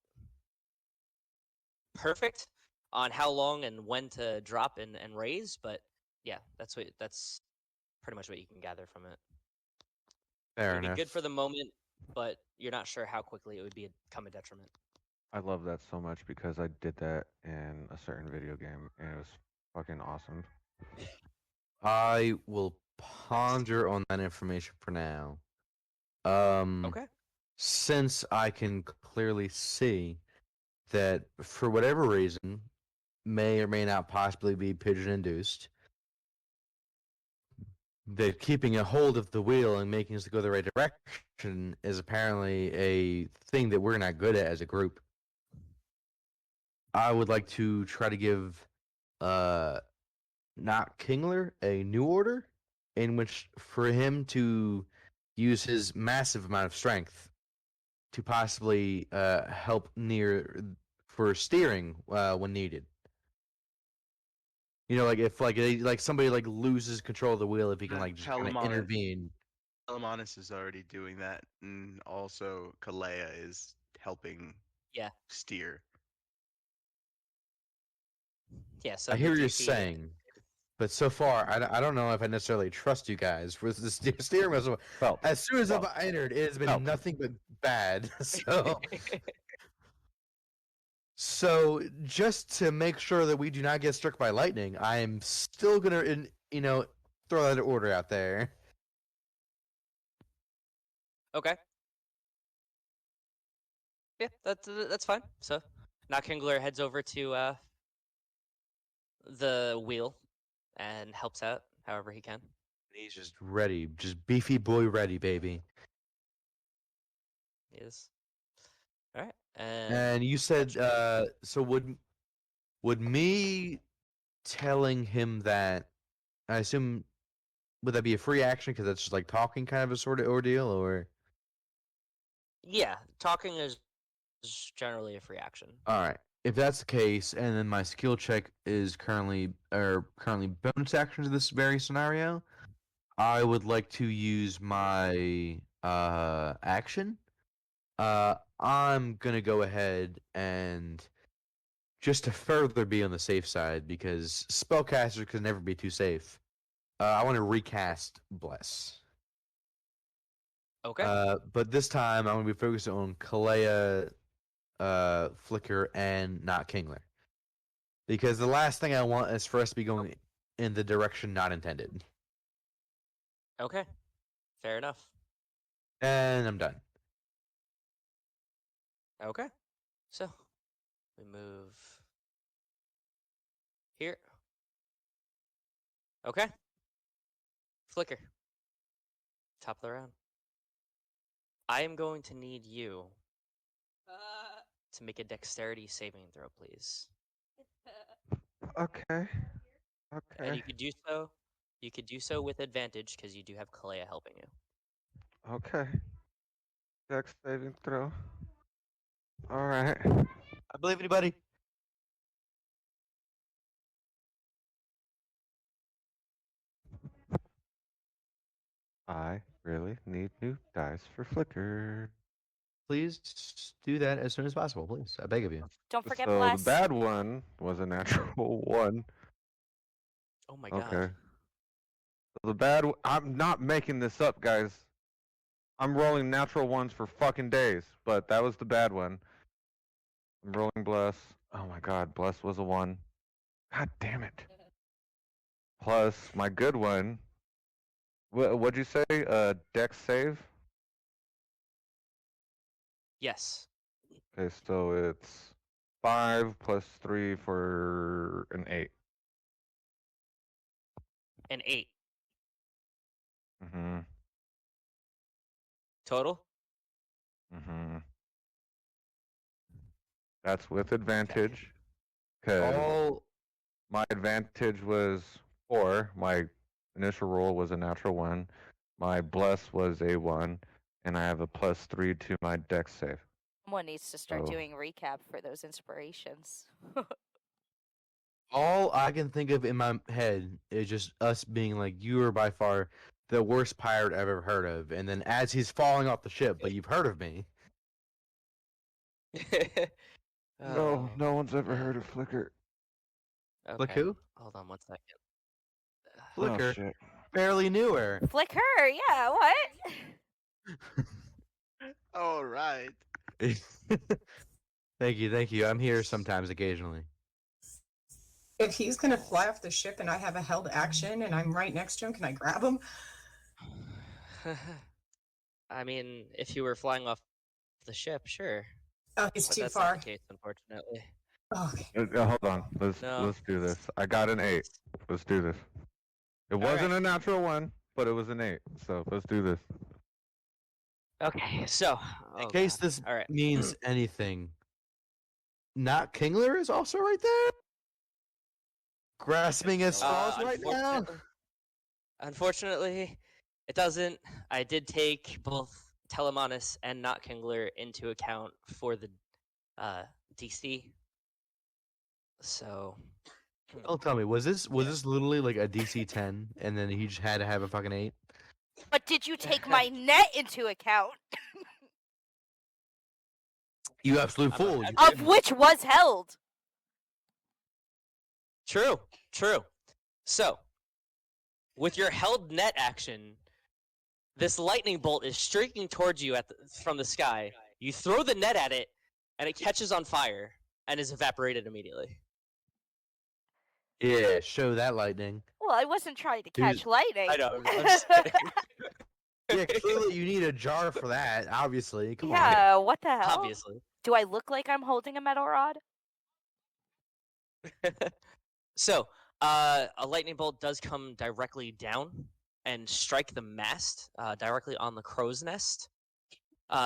perfect on how long and when to drop and raise, but yeah, that's pretty much what you can gather from it. Fair It'd enough. be good for the moment, but you're not sure how quickly it would become a detriment. I love that so much because I did that in a certain video game and it was fucking awesome. I will ponder on that information for now. Okay. Since I can clearly see that for whatever reason, may or may not possibly be pigeon induced, that keeping a hold of the wheel and making us go the right direction is apparently a thing that we're not good at as a group. I would like to try to give not Kingler a new order in which for him to use his massive amount of strength to possibly help for steering when needed. You know, like if somebody loses control of the wheel, if he can just kind of intervene. Palamonis is already doing that, and also Calaia is helping steer. Yeah, so I hear what you're DP saying, but so far I don't know if I necessarily trust you guys with the steering wheel. As soon as I entered, it has been nothing but bad. So just to make sure that we do not get struck by lightning, I am still gonna throw that order out there. Okay. Yeah, that's fine. So now Kingler heads over to the wheel and helps out however he can. He's just ready, just beefy boy ready, baby. He is. All right. And you said, so would Would me telling him that, I assume, would that be a free action because that's just like talking kind of a sort of ordeal, or? Yeah, talking is generally a free action. All right. If that's the case, and then my skill check is currently bonus action to this very scenario, I would like to use my action. I'm gonna go ahead and just to further be on the safe side because spellcaster can never be too safe. I want to recast Bless. Okay. But this time I'm gonna be focused on Calaia, Flicker, and not Kingler. Because the last thing I want is for us to be going in the direction not intended. Okay. Fair enough. And I'm done. Okay. So we move here. Okay. Flicker. Top of the round. I am going to need you to make a dexterity saving throw, please. Okay. And Okay. you could do so with advantage because you do have Calaia helping you. Okay. Dex saving throw. All right. I believe anybody. I really need new dice for Flicker. Please do that as soon as possible, please. I beg of you. Don't forget So Bless. the bad one was a natural one. Oh my Okay. god. So the bad. I'm not making this up, guys. I'm rolling natural ones for fucking days, but that was the bad one. I'm rolling Bless. Oh my god, Bless was a 1. God damn it. Plus my good one. What'd you say? Dex save? Yes. Okay, so it's 5 plus 3 for an 8. An 8 Mm-hmm. total. Mm-hmm. That's with advantage. Cause All my advantage was 4. My initial roll was a natural 1. My bless was a 1, and I have a plus 3 to my dex save. Someone needs to start Oh. doing recap for those inspirations. all I can think of in my head is just us being like, you are by far the worst pirate I've ever heard of. And then as he's falling off the ship, but you've heard of me. No, Oh, no one's ever man. heard of Flicker. Like Okay. who? Hold on one second. Flicker. Oh shit. Barely knew her. Flick her, yeah, what? All right. Thank you. I'm here sometimes, occasionally. If he's gonna fly off the ship and I have a held action and I'm right next to him, can I grab him? I mean, if you were flying off the ship, sure. Oh, he's But too that's far. not the case, unfortunately. Okay. Hold on. No. Let's do this. I got an 8. Let's do this. It wasn't right. a natural 1, but it was an 8. So let's do this. Okay, so In oh case God. this All right. means anything, not Kingler is also right there? Grasping at straws right now? Unfortunately, it doesn't. I did take both Telemanus and Not Kingler into account for the DC. So Don't tell me, was this literally like a DC 10 and then he just had to have a fucking 8? But did you take my net into account? You absolute I'm fool. not- You Of which was held. True. So, with your held net action, this lightning bolt is streaking towards you from the sky. You throw the net at it, and it catches on fire and is evaporated immediately. Yeah, show that lightning. Well, I wasn't trying to He was- catch lightning. I know. I'm just kidding. Yeah, clearly you need a jar for that, obviously. Come on. Yeah, what the hell? Obviously. Do I look like I'm holding a metal rod? So, a lightning bolt does come directly down and strike the mast directly on the crow's nest.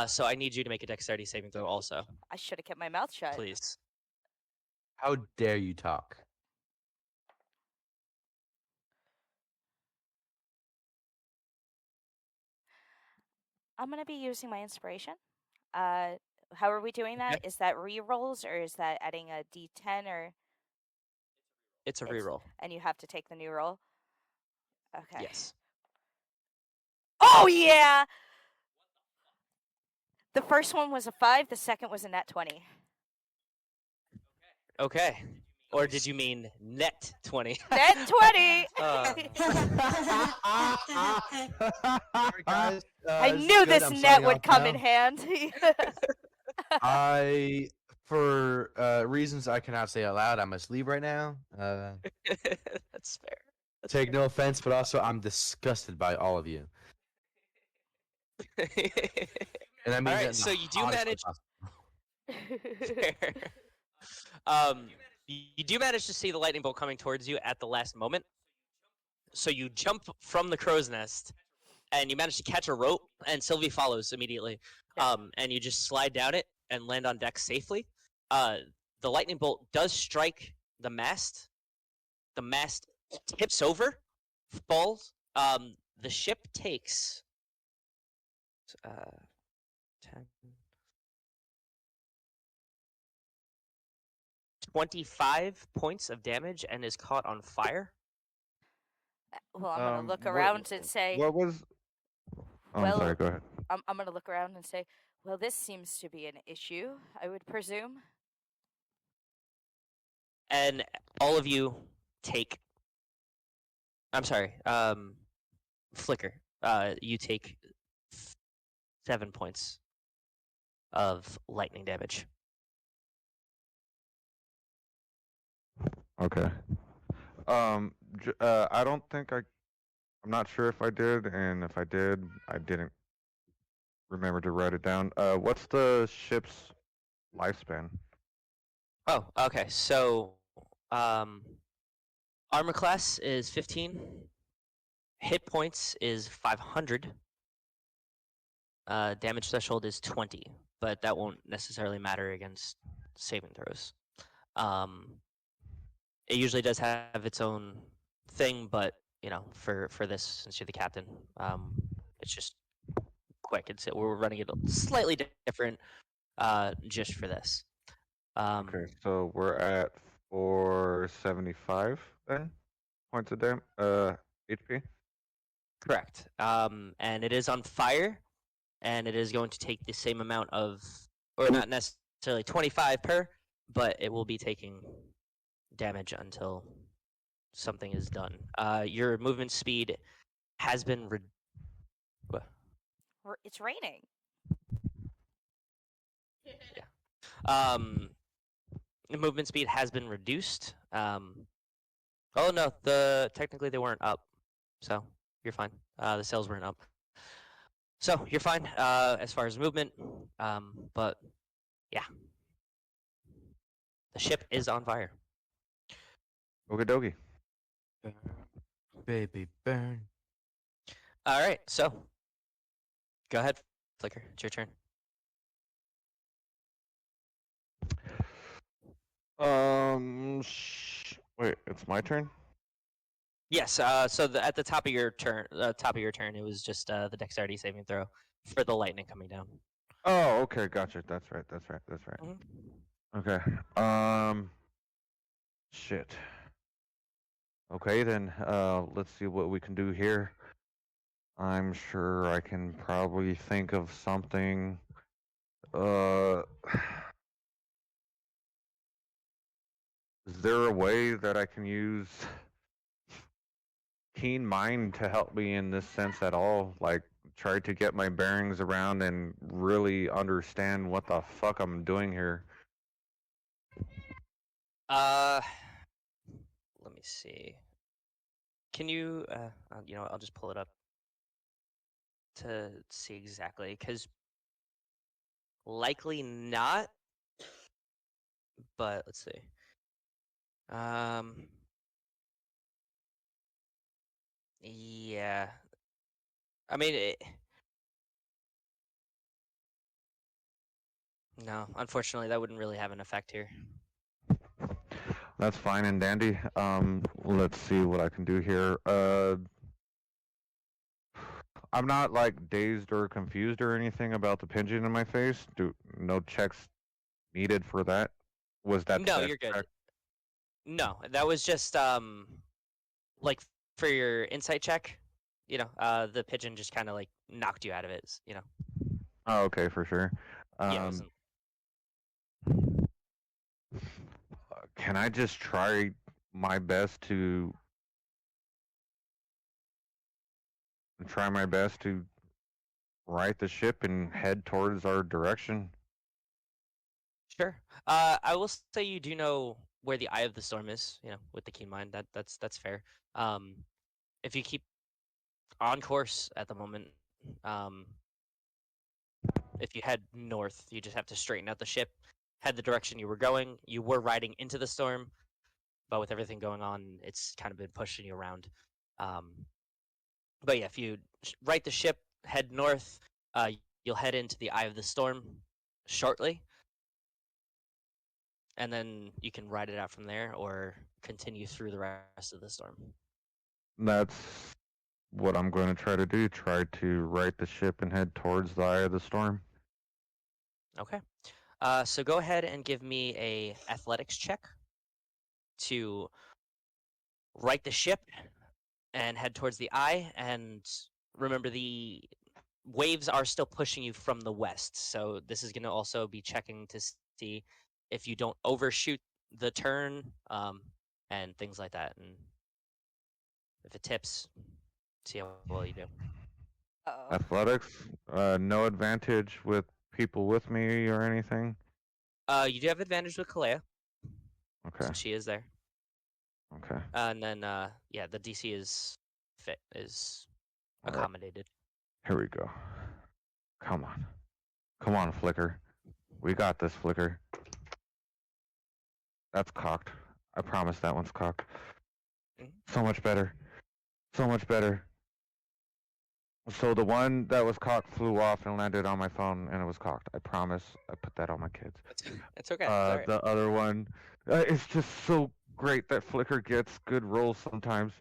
So I need you to make a dexterity saving throw also, I should have kept my mouth shut. please. How dare you talk? I'm gonna be using my inspiration. How are we doing that? Okay. Is that re-rolls or is that adding a D10 or It's a it's reroll. and you have to take the new roll? Okay. Yes. Oh yeah. The first one was a 5. The second was a nat 20. Okay. Or did you mean net 20? Net 20. Sorry, guys. I this is knew good. this I'm net signing would off come now. in hand. For reasons I cannot say out loud, I must leave right now. That's fair. That's Take no offense, but also I'm disgusted by all of you, fair. and I mean All that right, in so the you do hottest way manage. possible. Fair. You do manage to see the lightning bolt coming towards you at the last moment. So you jump from the crow's nest, and you manage to catch a rope, and Sylvie follows immediately. And you just slide down it and land on deck safely. The lightning bolt does strike the mast. The mast tips over, falls. The ship takes 10, 25 points of damage and is caught on fire. Well, I'm gonna look What, around and say, what was? Oh, I'm well, sorry. Go ahead. I'm gonna look around and say, well, this seems to be an issue, I would presume. And all of you take. I'm sorry, Flicker. You take 7 points of lightning damage. Okay. I don't think I'm not sure if I did, and if I did, I didn't remember to write it down. What's the ship's lifespan? Oh, okay. So, armor class is 15. Hit points is 500. Damage threshold is 20, but that won't necessarily matter against saving throws. It usually does have its own thing, but for this, since you're the captain, it's just quick. We're running it slightly different, just for this. Okay, so we're at 475 then points of HP. Correct. And it is on fire, and it is going to take the same amount of, or not necessarily 25 per, but it will be taking damage until something is done. Your movement speed has been It's raining. the movement speed has been reduced. Oh no, technically they weren't up, so you're fine. The sails weren't up, so you're fine as far as movement. But yeah, the ship is on fire. Okie dokie. Baby burn. All right, so go ahead, Flicker. It's your turn. Wait, it's my turn? Yes. So at the top of your turn, it was just the dexterity saving throw for the lightning coming down. Oh, okay, gotcha. That's right. Mhm. Okay. Shit. Okay, then, let's see what we can do here. I'm sure I can probably think of something. Is there a way that I can use keen mind to help me in this sense at all? Like, try to get my bearings around and really understand what the fuck I'm doing here. Let me see. Can you? I'll just pull it up to see exactly, because likely not. But let's see. Yeah. I mean, no. Unfortunately, that wouldn't really have an effect here. That's fine and dandy. Let's see what I can do here. I'm not like dazed or confused or anything about the pigeon in my face. No checks needed for that? Was that the No, dex you're good. check? No, that was just like for your insight check. You know, the pigeon just kind of like knocked you out of it. You know. Oh, okay, for sure. Yeah, it wasn't. Can I just try my best to right the ship and head towards our direction? Sure. I will say you do know where the eye of the storm is. You know, with the keen mind, that's fair. If you keep on course at the moment, if you head north, you just have to straighten out the ship, head the direction you were going. You were riding into the storm, but with everything going on, it's kind of been pushing you around. But yeah, if you right the ship, head north, you'll head into the eye of the storm shortly, and then you can ride it out from there or continue through the rest of the storm. That's what I'm going to try to do. Try to right the ship and head towards the eye of the storm. Okay. So go ahead and give me a athletics check to right the ship and head towards the eye. And remember, the waves are still pushing you from the west. So this is going to also be checking to see if you don't overshoot the turn and things like that. And if it tips, see how well you do. Uh-oh. Athletics, no advantage with people with me or anything. You do have advantage with Calaia. Okay. So she is there. Okay. And then, yeah, the DC is All right. accommodated. Here we go. Come on. Come on, Flicker. We got this, Flicker. That's cocked. I promise that one's cocked. Mhm. So much better. So much better. So the one that was cocked flew off and landed on my phone, and it was cocked. I promise. I put that on my kids. It's okay. It's all right. The other one, it's just so great that Flicker gets good rolls sometimes.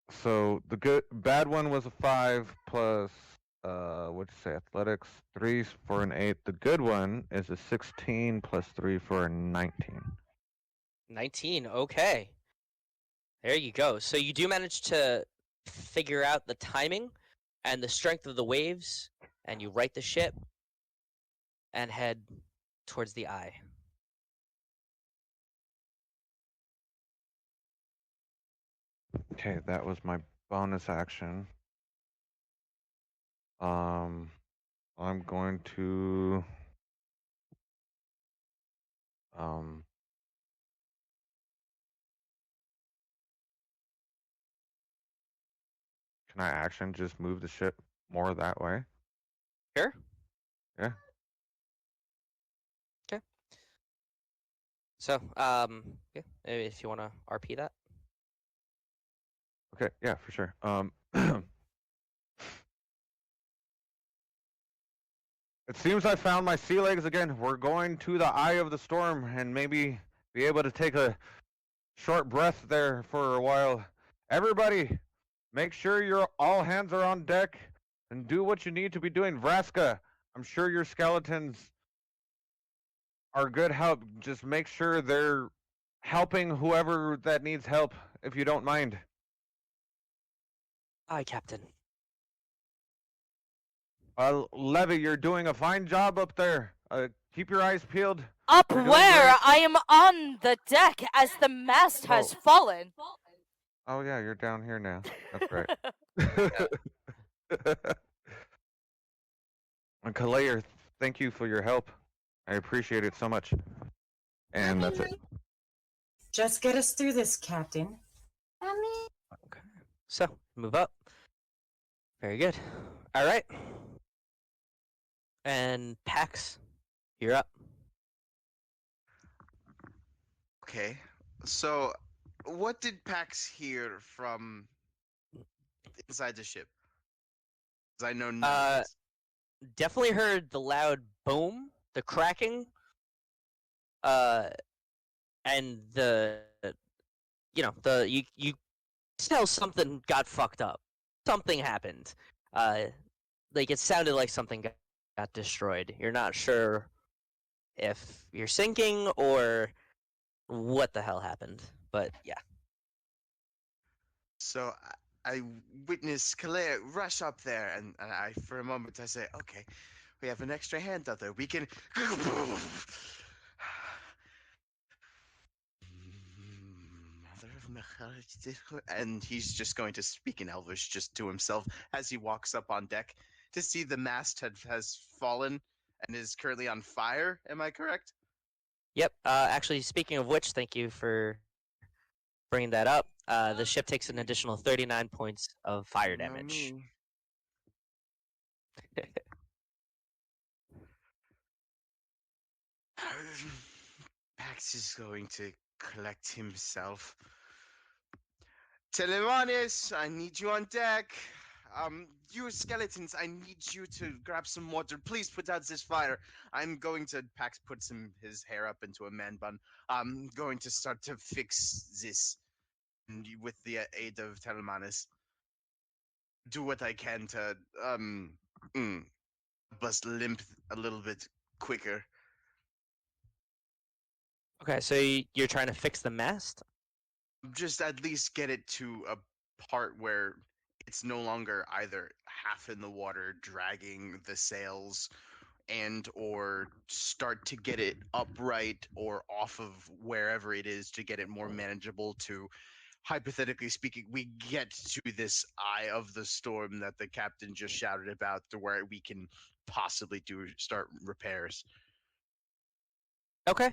So the bad one was a 5 plus what'd you say, athletics, 3 for an 8. The good one is a 16 plus 3 for a 19. 19. Okay. There you go. So you do manage to figure out the timing and the strength of the waves, and you right the ship and head towards the eye. Okay, that was my bonus action. I'm going to can I action just move the ship more that way? Sure. Yeah. Okay. So, yeah, maybe if you want to RP that. Okay, yeah, for sure. It seems I found my sea legs again. We're going to the eye of the storm and maybe be able to take a short breath there for a while. Everybody, make sure your all hands are on deck and do what you need to be doing. Vraska, I'm sure your skeletons are good help. Just make sure they're helping whoever that needs help, if you don't mind. Aye, Captain. Levi, you're doing a fine job up there. Keep your eyes peeled. Up You're doing where? great. I am on the deck as the mast has fallen. Oh yeah, you're down here now. That's right. And Calaia, thank you for your help. I appreciate it so much. And that's it. Just get us through this, Captain. Okay. So, move up. Very good. All right. And Pax, you're up. Okay. So, what did Pax hear from inside the ship? 'Cause I know none of this. Definitely heard the loud boom, the cracking. and you tell something got fucked up. Something happened. Like it sounded like something got destroyed. You're not sure if you're sinking or what the hell happened, but yeah. So I witness Calaia rush up there, and I, for a moment, I say, "Okay, we have an extra hand out there. We can." And he's just going to speak in Elvish just to himself as he walks up on deck to see the mast has fallen and is currently on fire. Am I correct? Yep. Actually, speaking of which, thank you for bringing that up. The ship takes an additional 39 points of fire No damage. me. Pax is going to collect himself. Telemanis, I need you on deck. You skeletons, I need you to grab some water. Please put out this fire. I'm going to Pax puts his hair up into a man bun. I'm going to start to fix this with the aid of Telemanis. Do what I can to bust limp a little bit quicker. Okay, so you're trying to fix the mast? Just at least get it to a part where it's no longer either half in the water dragging the sails and or start to get it upright or off of wherever it is to get it more manageable to, hypothetically speaking, we get to this eye of the storm that the captain just shouted about to where we can possibly start repairs. Okay.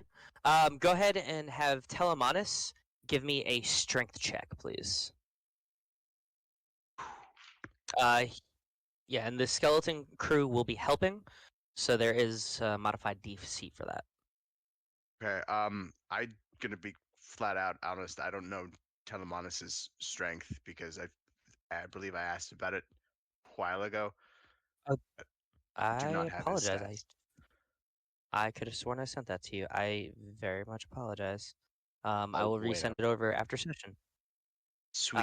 Go ahead and have Telemanis give me a strength check, please. Yeah, and the skeleton crew will be helping, so there is modified DC for that. Okay, I'm gonna be flat out honest. I don't know Telemanis's strength because I believe I asked about it a while ago. I do I not have his apologize. stats. I could have sworn I sent that to you. I very much apologize. I Oh, will wait resend up. it over after session. Sweet.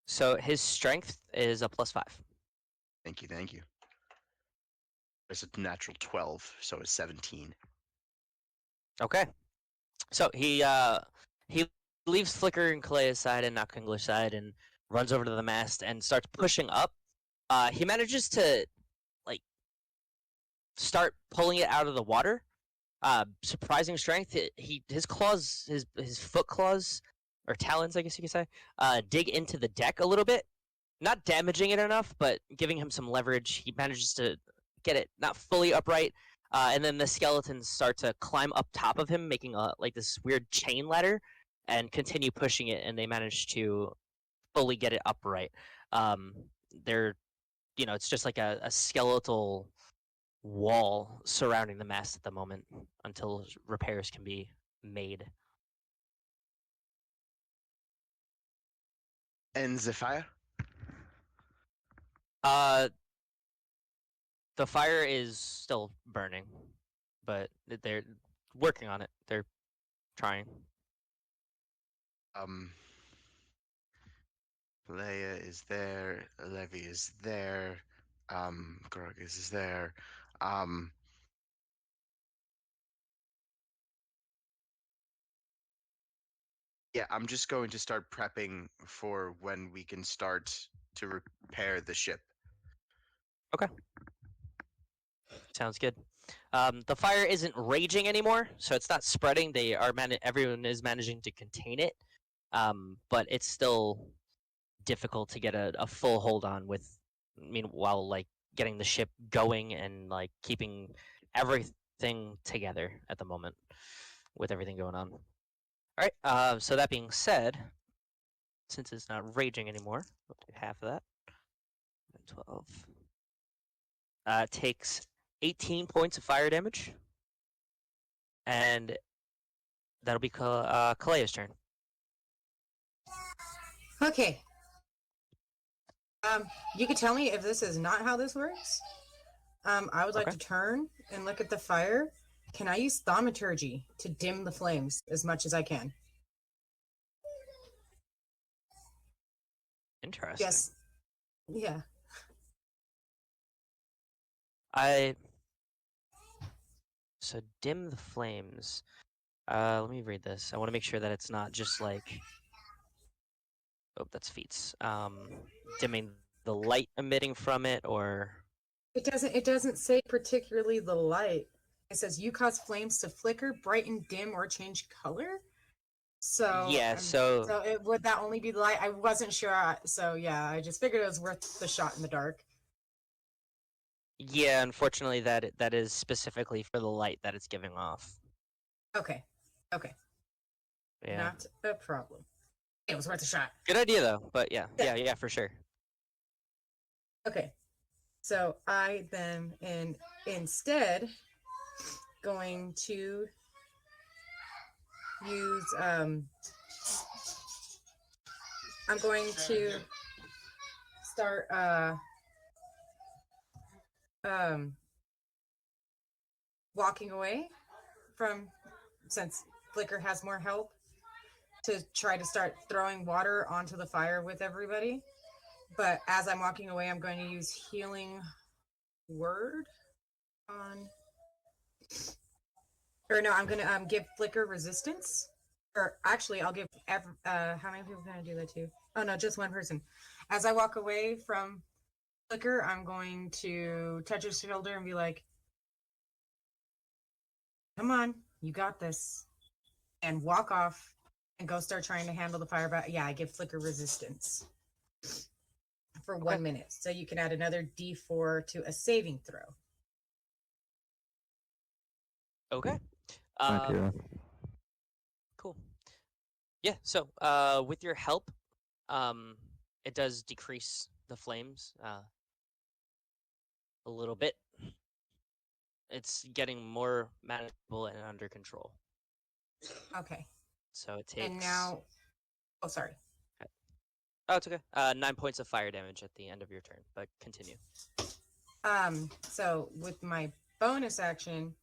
So his strength is a +5. Thank you, thank you. It's a natural 12, so it's 17. Okay. So he leaves Flicker and Calaia's side and Knock English side and runs over to the mast and starts pushing up. He manages to like start pulling it out of the water. Surprising strength. His claws, his foot claws or talons, I guess you could say, dig into the deck a little bit, not damaging it enough, but giving him some leverage. He manages to get it not fully upright, and then the skeletons start to climb up top of him, making like this weird chain ladder, and continue pushing it. And they manage to fully get it upright. They're, it's just like a skeletal wall surrounding the mast at the moment until repairs can be made. And the fire? The fire is still burning, but they're working on it. They're trying. Leia is there. Levi is there. Grug is there. Yeah, I'm just going to start prepping for when we can start to repair the ship. Okay. Sounds good. The fire isn't raging anymore, so it's not spreading. They are everyone is managing to contain it, but it's still difficult to get a full hold on with. Meanwhile, like getting the ship going and like keeping everything together at the moment with everything going on. All right. So that being said, since it's not raging anymore, we'll do half of that. 12. Takes 18 points of fire damage. And that'll be Calaia's turn. Okay. You could tell me if this is not how this works. I would like Okay. to turn and look at the fire can I use thaumaturgy to dim the flames as much as I can? Interesting. Yes. Yeah. So dim the flames. Let me read this. I want to make sure that it's not just like. Oh, that's feats. Dimming the light emitting from it, or. It doesn't say particularly the light. It says you cause flames to flicker, brighten, dim, or change color. So Yeah. would that only be the light? I wasn't sure. So yeah, I just figured it was worth the shot in the dark. Yeah. Unfortunately, that is specifically for the light that it's giving off. Okay. Okay. Yeah. Not a problem. It was worth a shot. Good idea though. But yeah, for sure. Okay. So I then instead going to use I'm going to start walking away from, since Flicker has more help, to try to start throwing water onto the fire with everybody. But as I'm walking away, I'm going to use healing word on, or no, I'm going to give Flicker resistance. Or actually, I'll give how many people can I do that to? Oh no, just one person. As I walk away from Flicker, I'm going to touch his shoulder and be like, "Come on, you got this," and walk off and go start trying to handle the fire. But yeah, I give Flicker resistance for 1 minute, so you can add another D4 to a saving throw. Okay. Thank you. Cool. Yeah. So with your help, it does decrease the flames a little bit. It's getting more manageable and under control. Okay. So it takes. And now, oh sorry. Oh, it's okay. 9 points of fire damage at the end of your turn, but continue. So with my bonus action,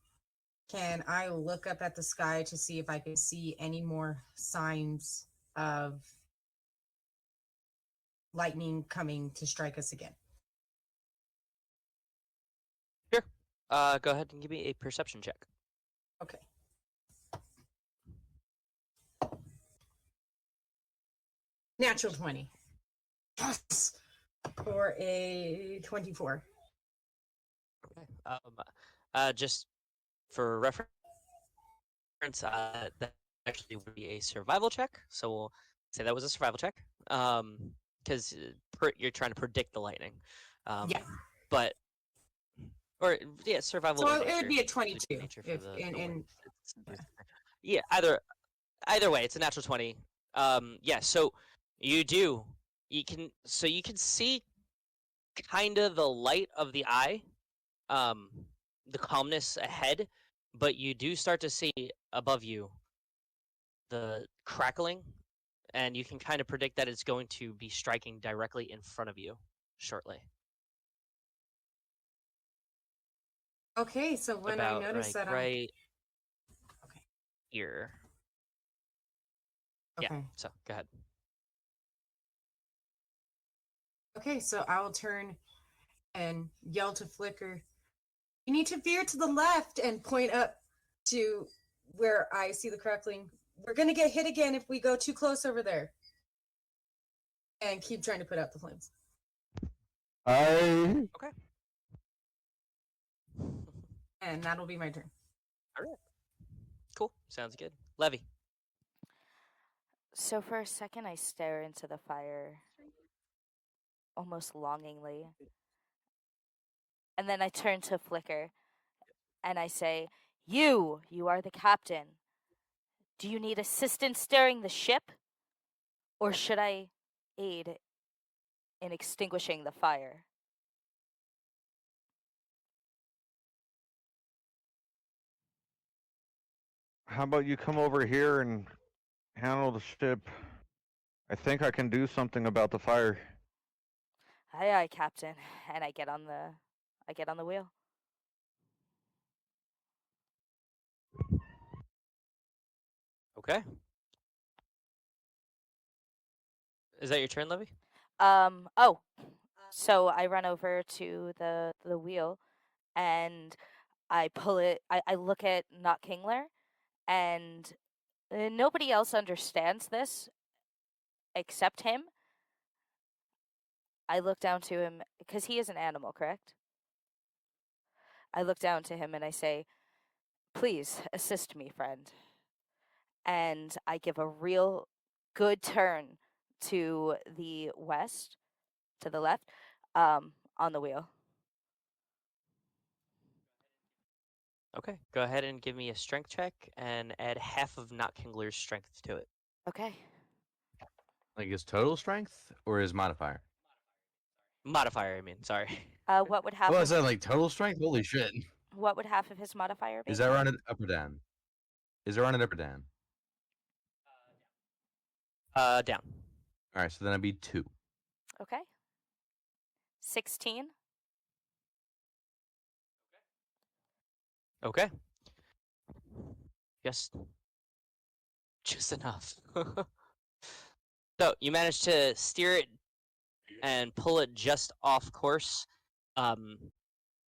can I look up at the sky to see if I can see any more signs of lightning coming to strike us again? Sure. Go ahead and give me a perception check. Okay. Natural 20. Yes! For a 24. Okay. Just for reference, that actually would be a survival check. So we'll say that was a survival check. Because you're trying to predict the lightning. Yeah. But survival. So or it would be a nature. 22. Nature for If the in wind. yeah. Yeah, either way, it's a natural 20. Yeah, so you can see kind of the light of the eye, the calmness ahead, but you do start to see above you the crackling, and you can kind of predict that it's going to be striking directly in front of you shortly. Okay, so when About I notice that right okay. here. Okay. Yeah, so go ahead. Okay, so I will turn and yell to Flicker, "You need to veer to the left," and point up to where I see the crackling. "We're gonna get hit again if we go too close over there." And keep trying to put out the flames. I Okay. And that'll be my turn. All right. Cool. Sounds good. Levy. So for a second, I stare into the fire, almost longingly. And then I turn to Flicker, and I say, You are the captain. Do you need assistance steering the ship? Or should I aid in extinguishing the fire? How about you come over here and handle the ship? I think I can do something about the fire. Aye, aye, Captain. And I get on the wheel. Okay. Is that your turn, Levy? Oh, so I run over to the wheel and I pull it. I look at Not Kingler, and nobody else understands this except him. I look down to him because he is an animal, correct? I look down to him and I say, "Please assist me, friend." And I give a real good turn to the west, to the left, on the wheel. Okay. Go ahead and give me a strength check and add half of Not Kingler's strength to it. Okay. Like his total strength or his modifier? Modifier, I mean. Sorry. What would half Well, I of said like total strength. Holy shit! what would half of his modifier be? Is that rounded up or down? Is it rounded up or down? Down. All right, so then I'd be 2. Okay. 16. Okay. Just enough. So you managed to steer it and pull it just off course,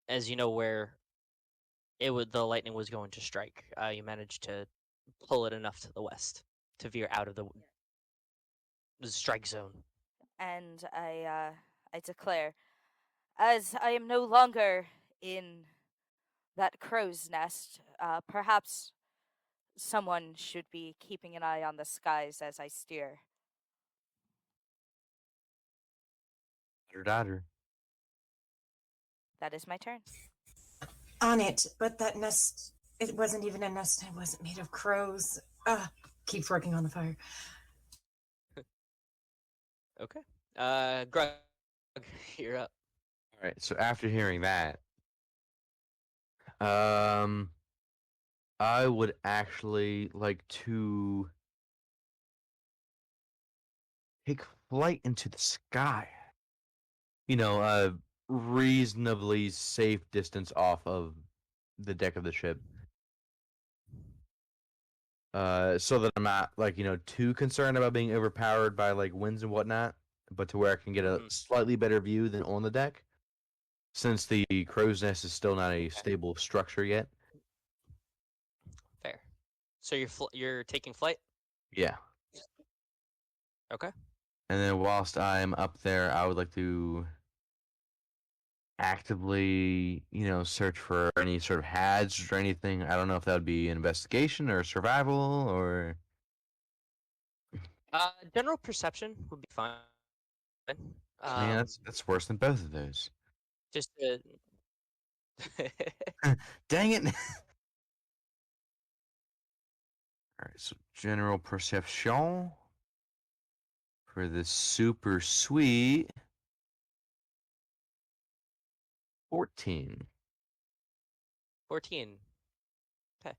as you know where the lightning was going to strike. You managed to pull it enough to the west to veer out of the strike zone. And I declare, as I am no longer in that crow's nest, perhaps someone should be keeping an eye on the skies as I steer. Dodder. That is my turn. On it, but that nest, it wasn't even a nest. It wasn't made of crows. Keeps working on the fire. Okay. Grug, you're up. All right, so after hearing that, I would actually like to take flight into the sky. You know, a reasonably safe distance off of the deck of the ship. So that I'm not too concerned about being overpowered by like winds and whatnot, but to where I can get a slightly better view than on the deck, since the crow's nest is still not a stable structure yet. Fair. So you're taking flight? Yeah. Okay. And then whilst I'm up there, I would like to actively, search for any sort of hazards or anything. I don't know if that would be investigation or survival or. General perception would be fine. Man, that's worse than both of those. Just Dang it! All right, so general perception for the super sweet 14. 14. Okay.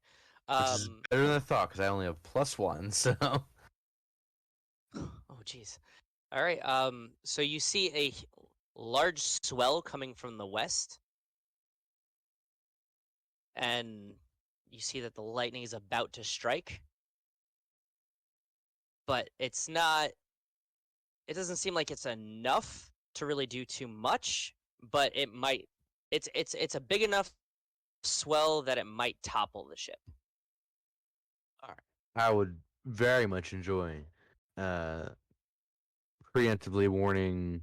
Which is better than I thought because I only have +1. So. Oh, jeez. All right. So you see a large swell coming from the west, and you see that the lightning is about to strike, but it's not. It doesn't seem like it's enough to really do too much, but it might. It's a big enough swell that it might topple the ship. All right. I would very much enjoy preemptively warning.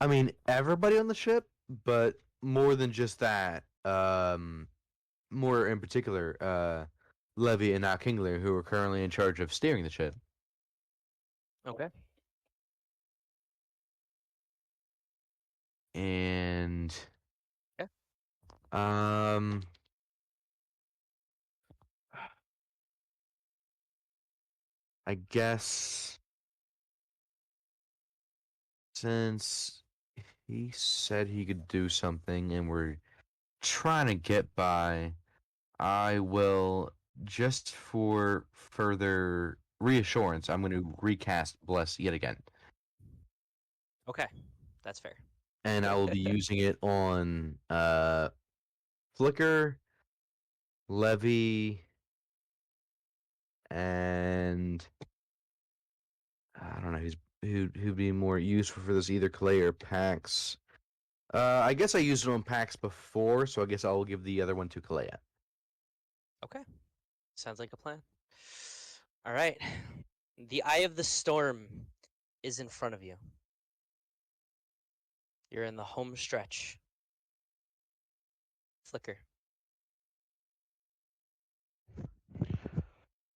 I mean, everybody on the ship, but more than just that. More in particular, Levi and Not Kingler, who are currently in charge of steering the ship. Okay. And Yeah. I guess since he said he could do something and we're trying to get by, I will, just for further reassurance, I'm going to recast Bless yet again. Okay. That's fair. And I will be using it on Flicker, Levi, and I don't know who'd be more useful for this, either Calaia or Pax. I guess I used it on Pax before, so I guess I'll give the other one to Calaia. Okay. Sounds like a plan. All right. The eye of the storm is in front of you. You're in the home stretch. Flicker.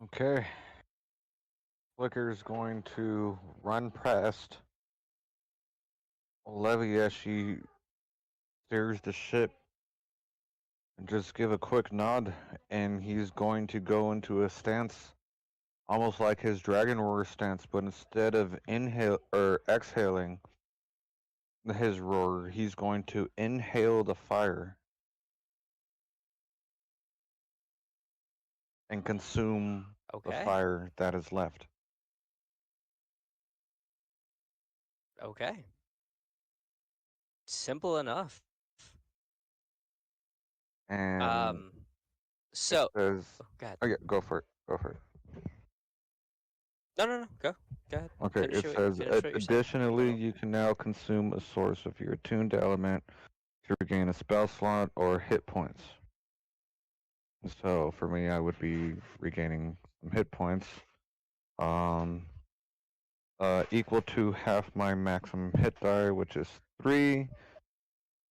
Okay. Flicker's going to run past Levi as she steers the ship and just give a quick nod, and he's going to go into a stance almost like his dragon roar stance, but instead of exhaling his roar, he's going to inhale the fire and consume the Okay. fire that is left. Okay. Simple enough. And Um. it So. says, Oh, go ahead. oh yeah, go for it. Go for it. No. Go. Go ahead. Okay, Finish it what- says, finish what you're saying. additionally, you can now consume a source of your attuned element to regain a spell slot or hit points. So for me, I would be regaining some hit points. Equal to half my maximum hit die, which is 3.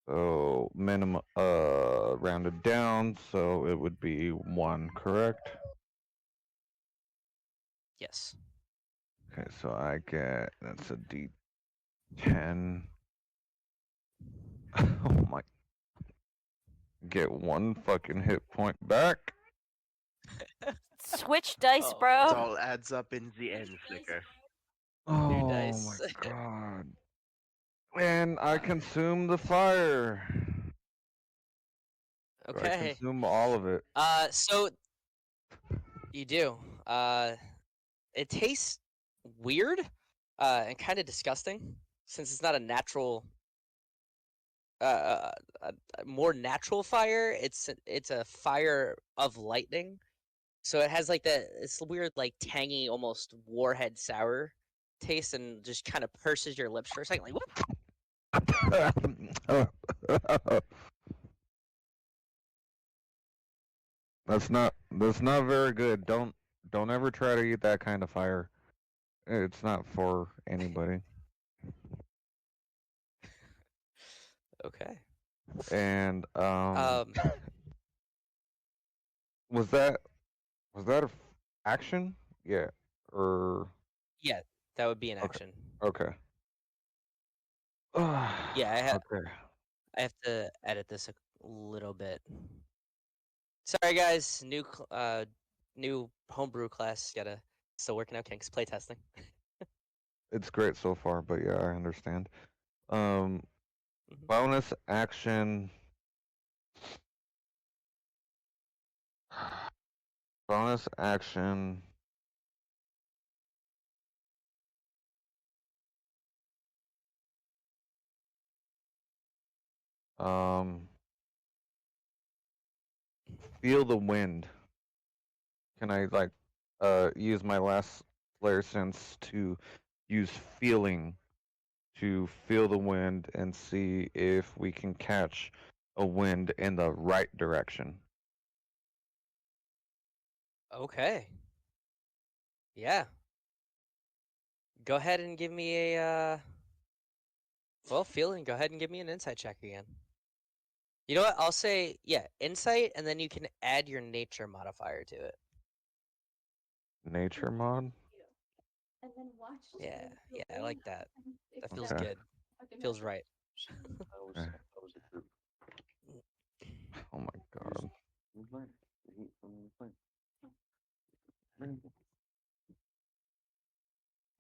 So minimum, rounded down, so it would be 1, correct? Yes. Okay, so I get, that's a D10. Oh my. Get 1 fucking hit point back. Switch dice, Oh, It bro. all adds up in the end, Flicker. New Oh dice. my god. And I consume the fire. I Okay. consume all of it. So you do. It tastes weird, and kind of disgusting since it's not a natural, a more natural fire. It's a fire of lightning, so it has like it's weird, like tangy, almost warhead sour taste, and just kind of purses your lips for a second. Like what? That's not very good. Don't ever try to eat that kind of fire. It's not for anybody. Okay. And Um. was that a action? Yeah. Or Yeah, that would be an okay. action. Okay. Yeah, Okay. I have to edit this a little bit. Sorry, guys. New homebrew class. Still working out kinks. Play testing. It's great so far, but yeah, I understand. Um, Mhm. bonus action. Bonus action. Um, feel the wind. Can I like use my last player sense to use feeling to feel the wind and see if we can catch a wind in the right direction? Okay. Yeah. Go ahead and give me a feeling. Go ahead and give me an insight check again. You know what? I'll say insight, and then you can add your nature modifier to it. Nature mod? Yeah, I like that. That feels Okay. good. Feels right. Okay. Oh my god.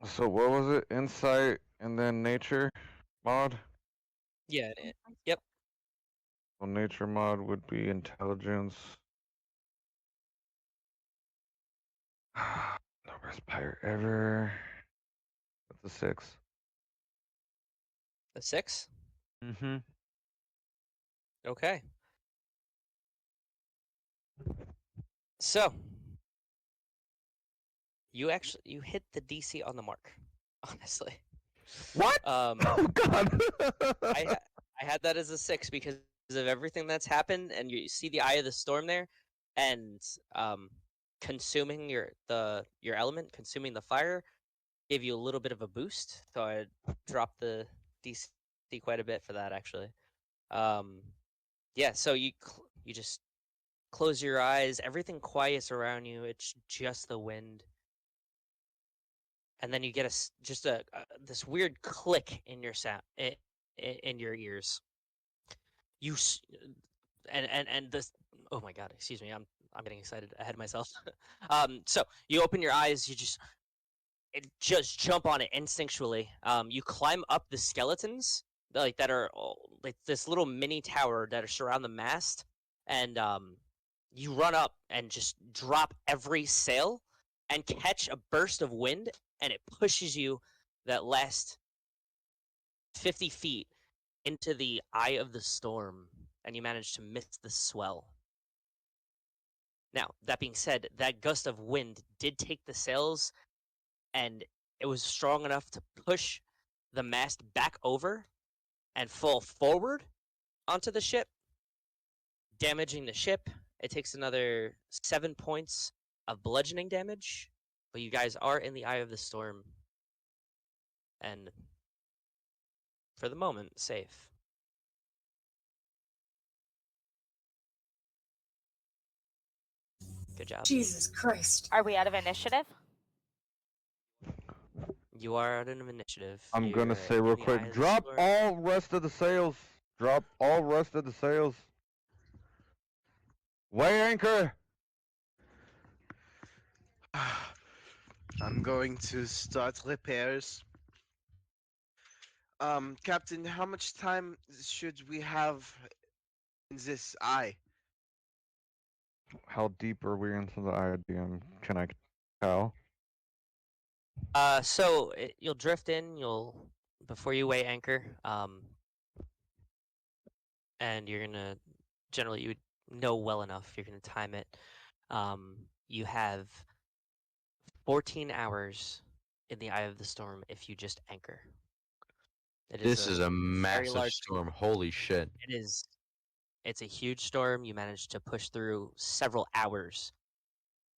So what was it? Insight and then nature mod? Yeah. Yep. Well, nature mod would be intelligence. No worst pirate ever. That's a 6. A 6. Mm-hmm. Okay. So, you hit the DC on the mark. Honestly, What? Oh God! I had that as a 6 because of everything that's happened, and you see the eye of the storm there, and consuming your element, consuming the fire, gave you a little bit of a boost. So I dropped the DC quite a bit for that actually. Yeah. So you just close your eyes. Everything quiets around you. It's just the wind. And then you get this weird click in your sound in your ears. And this. Oh my God! Excuse me. I'm getting excited ahead of myself. So you open your eyes. You just jump on it instinctually. You climb up the skeletons that are like this little mini tower that are surround the mast, and you run up and just drop every sail and catch a burst of wind, and it pushes you that last 50 feet into the eye of the storm, and you manage to miss the swell. Now, that being said, that gust of wind did take the sails, and it was strong enough to push the mast back over and fall forward onto the ship, damaging the ship. It takes another 7 points of bludgeoning damage, but you guys are in the eye of the storm, and for the moment, safe. Good job. Jesus Christ. Are we out of initiative? You are out of initiative. I'm gonna You're say in real the eye quick, of the drop storm. all rest of the sails. Drop all rest of the sails. Weigh anchor. I'm going to start repairs. Captain, how much time should we have in this eye? How deep are we into the IDM? Can I tell? So you'll drift in. Before you weigh anchor. And you're gonna generally you would know well enough. You're gonna time it. You have 14 hours in the eye of the storm if you just anchor. This is a very massive large storm. Holy shit. It is. It's a huge storm. You managed to push through several hours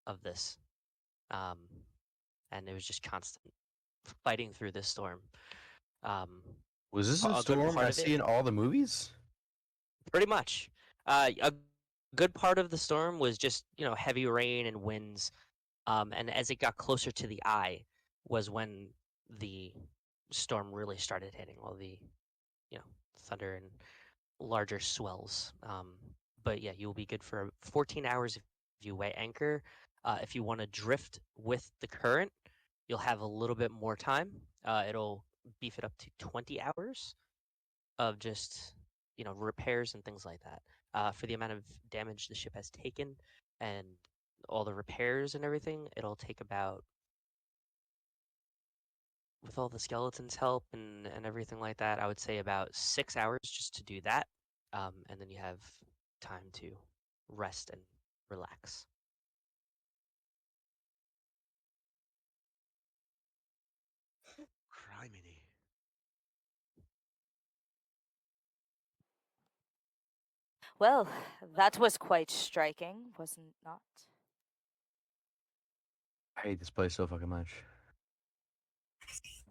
of this, and it was just constant fighting through this storm. Was this a a good storm part I of it- see in all the movies? Pretty much. A good part of the storm was just heavy rain and winds. And as it got closer to the eye, was when the storm really started hitting all the thunder and larger swells. But yeah, you'll be good for 14 hours if you weigh anchor. If you want to drift with the current, you'll have a little bit more time. It'll beef it up to 20 hours of just repairs and things like that. For the amount of damage the ship has taken and all the repairs and everything, it'll take about, with all the skeletons help and everything like that, I would say about 6 hours just to do that. And then you have time to rest and relax. Criminy. Well, that was quite striking, wasn't it not? I hate this place so fucking much.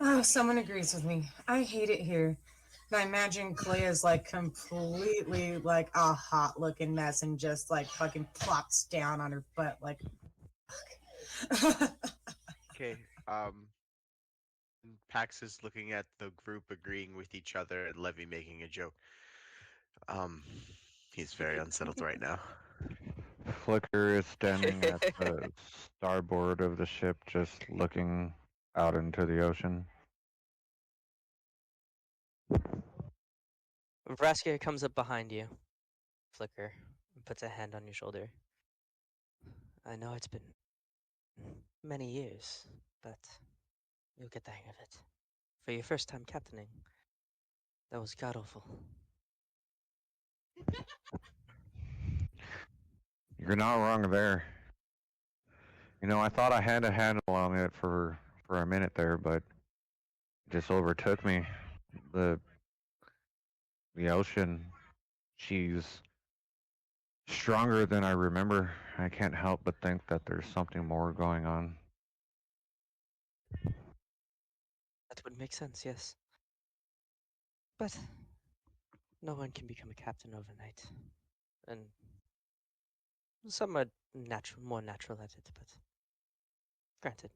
Oh, someone agrees with me. I hate it here. And I imagine Calea's like completely like a hot looking mess and just like fucking plops down on her butt like fuck. Okay. Pax is looking at the group agreeing with each other and Levy making a joke. He's very unsettled right now. Flicker is standing at the starboard of the ship, just looking out into the ocean. Vraska comes up behind you, Flicker, and puts a hand on your shoulder. I know it's been many years, but you'll get the hang of it. For your first time captaining, that was god-awful. You're not wrong there. I thought I had a handle on it for a minute there, but it just overtook me. The ocean, she's stronger than I remember. I can't help but think that there's something more going on. That would make sense, yes. But no one can become a captain overnight. And some are more natural at it, but granted,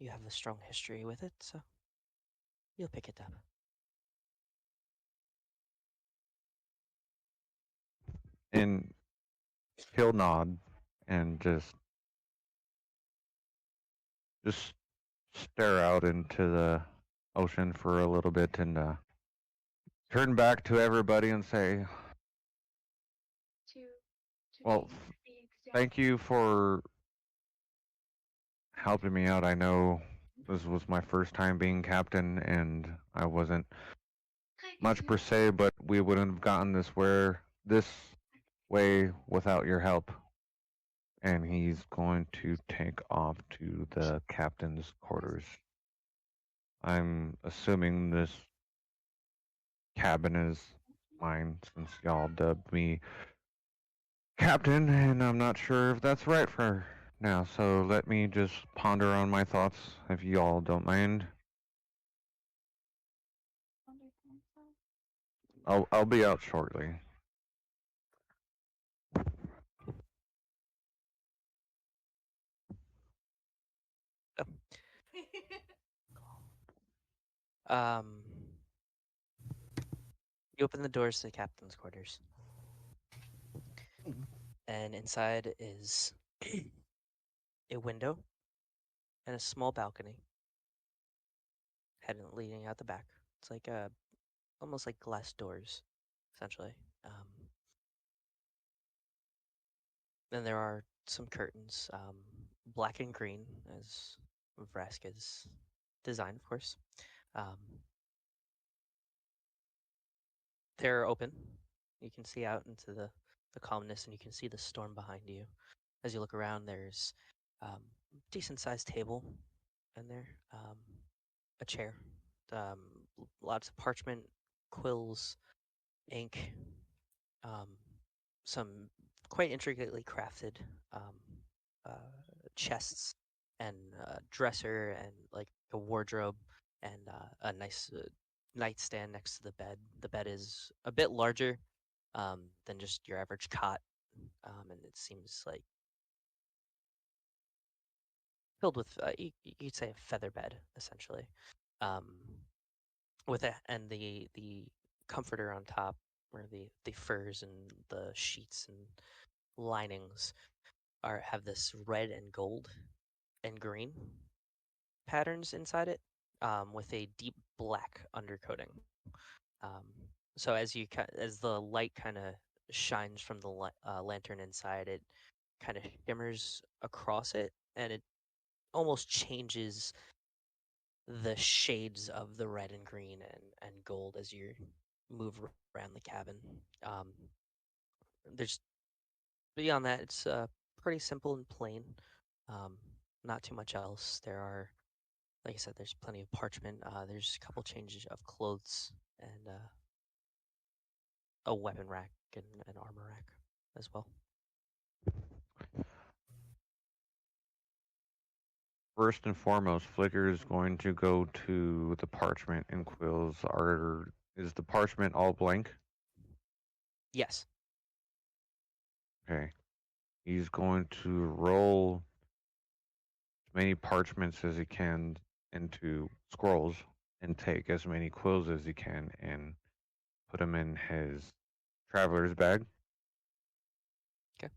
you have a strong history with it, so you'll pick it up. And he'll nod and just stare out into the ocean for a little bit and turn back to everybody and say, well, thank you for helping me out. I know this was my first time being captain and I wasn't much per se, but we wouldn't have gotten this way without your help. And he's going to take off to the captain's quarters. I'm assuming this cabin is mine since y'all dubbed me captain, and I'm not sure if that's right for now. So let me just ponder on my thoughts, if y'all don't mind. I'll be out shortly. You open the doors to the captain's quarters. And inside is a window and a small balcony leading out the back. It's like almost like glass doors, essentially. Then there are some curtains, black and green, as Vraska's design, of course. They're open. You can see out into the calmness, and you can see the storm behind you. As you look around, there's decent-sized table in there, a chair, lots of parchment, quills, ink, some quite intricately crafted chests and dresser and like a wardrobe and a nice nightstand next to the bed. The bed is a bit larger than just your average cot, and it seems like filled with you'd say a feather bed essentially, with it and the comforter on top, where the furs and the sheets and linings have this red and gold and green patterns inside it, with a deep black undercoating. So as the light kind of shines from the lantern inside, it kind of shimmers across it, and it almost changes the shades of the red and green and gold as you move around the cabin. There's beyond that, it's pretty simple and plain. Not too much else. There are, like I said, there's plenty of parchment. There's a couple changes of clothes and a weapon rack and an armor rack as well. First and foremost, Flicker is going to go to the parchment and quills. Is the parchment all blank? Yes. Okay. He's going to roll as many parchments as he can into scrolls and take as many quills as he can and put them in his traveler's bag. Okay.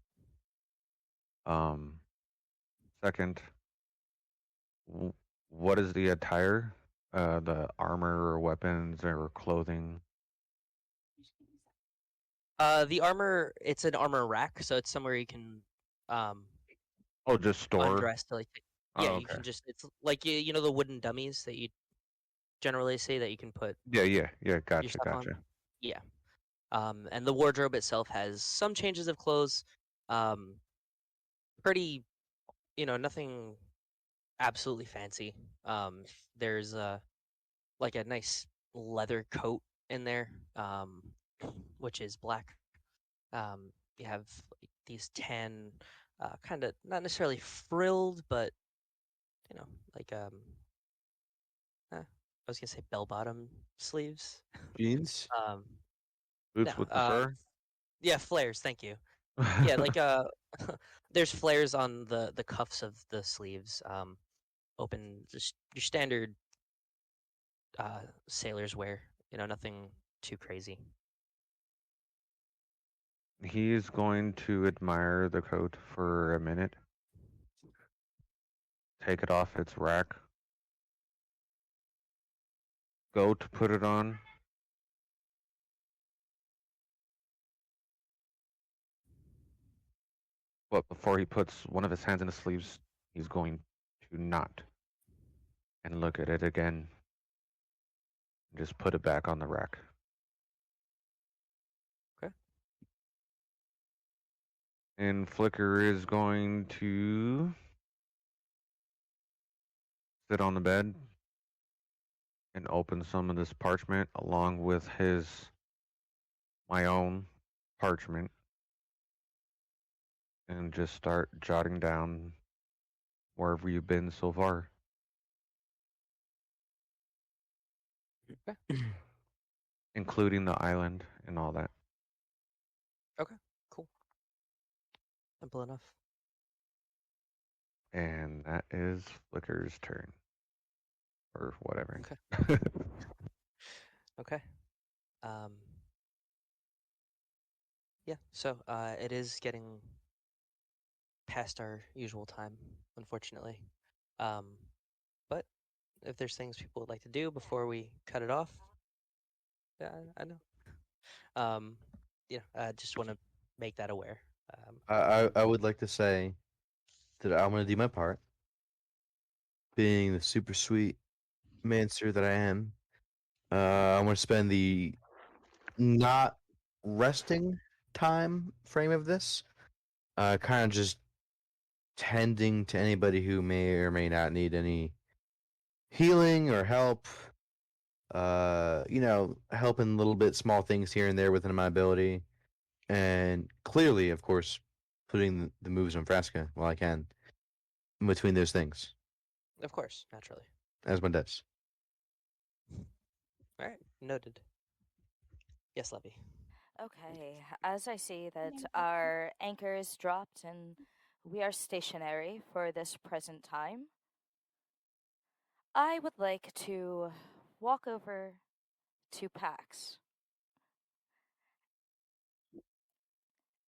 Second, what is the attire? The armor or weapons or clothing? The armor, it's an armor rack, so it's somewhere you can just store. undress to like. Yeah, you can just. It's like you know the wooden dummies that you generally see that you can put. Yeah. your Gotcha. stuff on. Yeah. And the wardrobe itself has some changes of clothes. Pretty nothing absolutely fancy. There's like a nice leather coat in there, which is black. You have like, these tan, kind of not necessarily frilled, but like I was gonna say bell bottom sleeves. Jeans. Boots No, with the fur. yeah, flares. Thank you. Yeah, like there's flares on the cuffs of the sleeves. Open just your standard sailors wear. Nothing too crazy. He's going to admire the coat for a minute. Take it off its rack. Go to put it on. But before he puts one of his hands in the sleeves, he's going to knot and look at it again. And just put it back on the rack. Okay. And Flicker is going to sit on the bed and open some of this parchment along with my own parchment and just start jotting down wherever you've been so far. Okay. Including the island and all that. Okay. Cool. Simple enough. And that is Flicker's turn. Or whatever. Okay. Okay. Yeah. So it is getting past our usual time, unfortunately. But if there's things people would like to do before we cut it off, yeah, I know. I just want to make that aware. I would like to say that I'm gonna do my part, being the super sweet mancer that I am. I'm gonna spend the not resting time frame of this, kind of just tending to anybody who may or may not need any healing or help. Helping little bit small things here and there within my ability, and clearly, of course, putting the moves on Frasca while I can in between those things, Of course, naturally. as one does. All right, noted. Yes, Levy. Okay, as I see that our anchor is dropped and we are stationary for this present time, I would like to walk over to Pax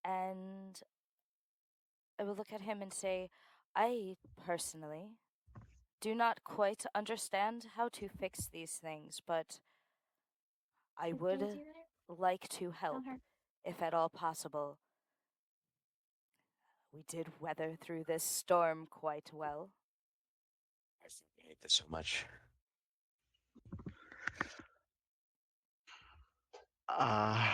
and I will look at him and say, I personally do not quite understand how to fix these things, but I would like to help if at all possible. We did weather through this storm quite well. I hate this so much. By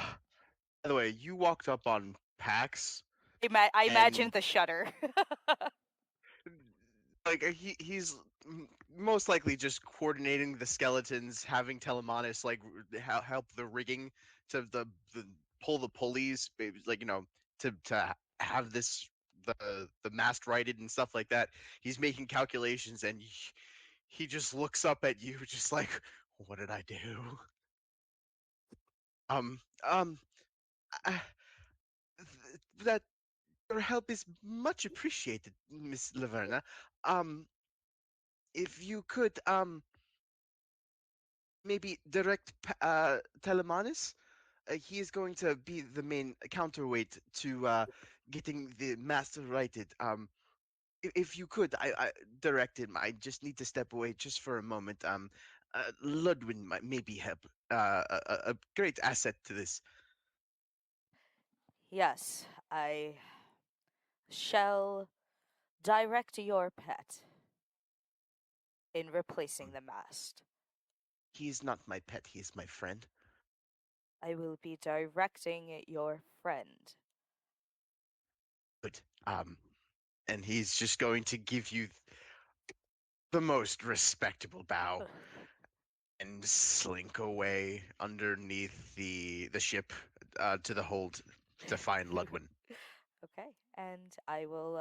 the way, you walked up on Pax. I imagine And- the shudder. Like he's most likely just coordinating the skeletons, having Telemanus like help the rigging to the pull the pulleys, like to have this the mast righted and stuff like that. He's making calculations, and he just looks up at you, just like, what did I do? Um, um, uh, that your help is much appreciated, Miss Laverna. Um, if you could, maybe direct Telemanus. He is going to be the main counterweight to getting the master righted. If you could, I direct him. I just need to step away just for a moment. Ludwin might maybe help. A great asset to this. Yes, I shall direct your pet in replacing the mast. He's not my pet. He is my friend. I will be directing your friend. Good. and he's just going to give you the most respectable bow and slink away underneath the ship to the hold to find Ludwin. Okay, and I will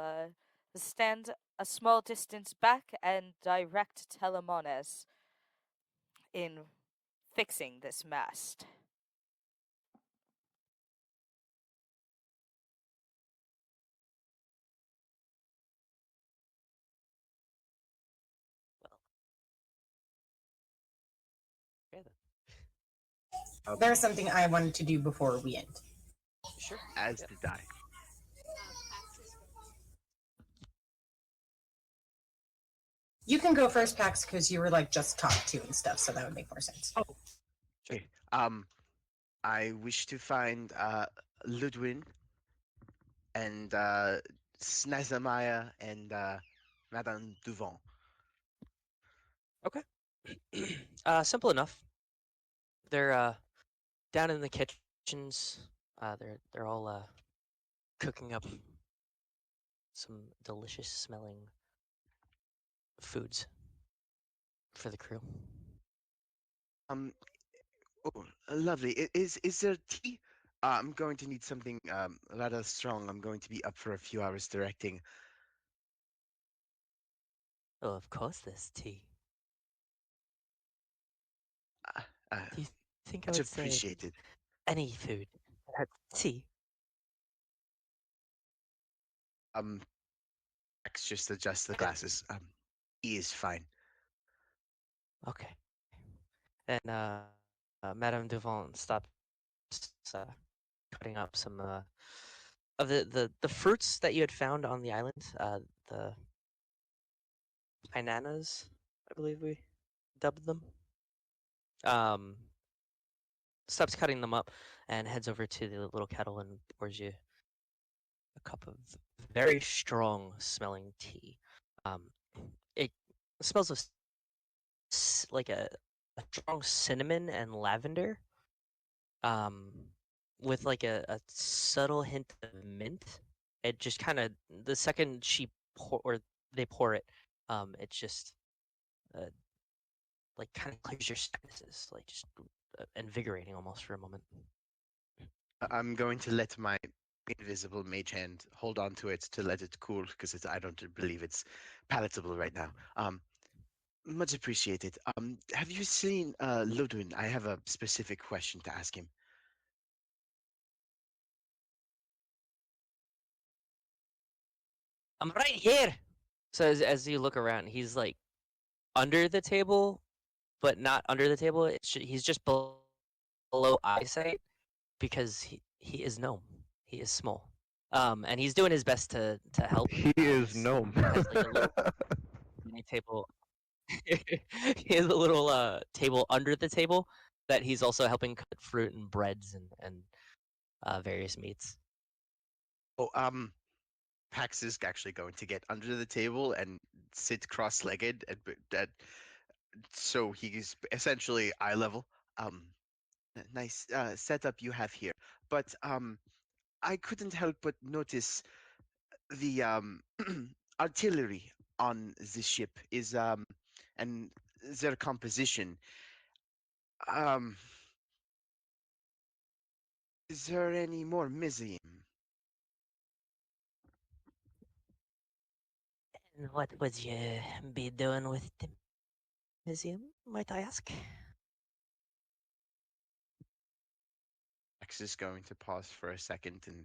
stand a small distance back and direct Telemones in fixing this mast. Well, okay then. There's something I wanted to do before we end. Sure. As Yeah. did I. You can go first, Pax, because you were like just talked to and stuff, so that would make more sense. Oh, sure. Okay. I wish to find Ludwin and Snazamaya and Madame Duvant. Simple enough. They're down in the kitchens. They're all cooking up some delicious smelling foods for the crew. Oh, lovely. Is there tea? I'm going to need something rather strong. I'm going to be up for a few hours directing. Oh, of course there's tea. Uh, uh, Do you think I much would say appreciated. any food that had tea? Max just adjust the glasses. He is fine. Okay. And Madame Duvant stops uh, cutting up some of the fruits that you had found on the island. The Inanas, I believe we dubbed them. Stops cutting them up and heads over to the little kettle and pours you a cup of very strong smelling tea. It smells of like a strong cinnamon and lavender. With like a subtle hint of mint. It just kind of the second she pour or they pour it, it just uh, like kind of clears your sinuses, like just invigorating almost for a moment. I'm going to let my invisible mage hand hold on to it to let it cool because I don't believe it's palatable right now. Much appreciated. Have you seen Ludwin? I have a specific question to ask him. I'm right here. So as you look around, he's like under the table, but not under the table. He's just below eyesight because he is gnome. He is small. And he's doing his best to help. He is He's gnome. has like a little mini table. He has a little table under the table that he's also helping cut fruit and breads and various meats. Oh, Pax is actually going to get under the table and sit cross-legged, and that so he's essentially eye level. Nice setup you have here, but I couldn't help but notice the artillery on the ship is and their composition. Um, is there any more museum? And what would you be doing with the museum, might I ask? Max is going to pause for a second and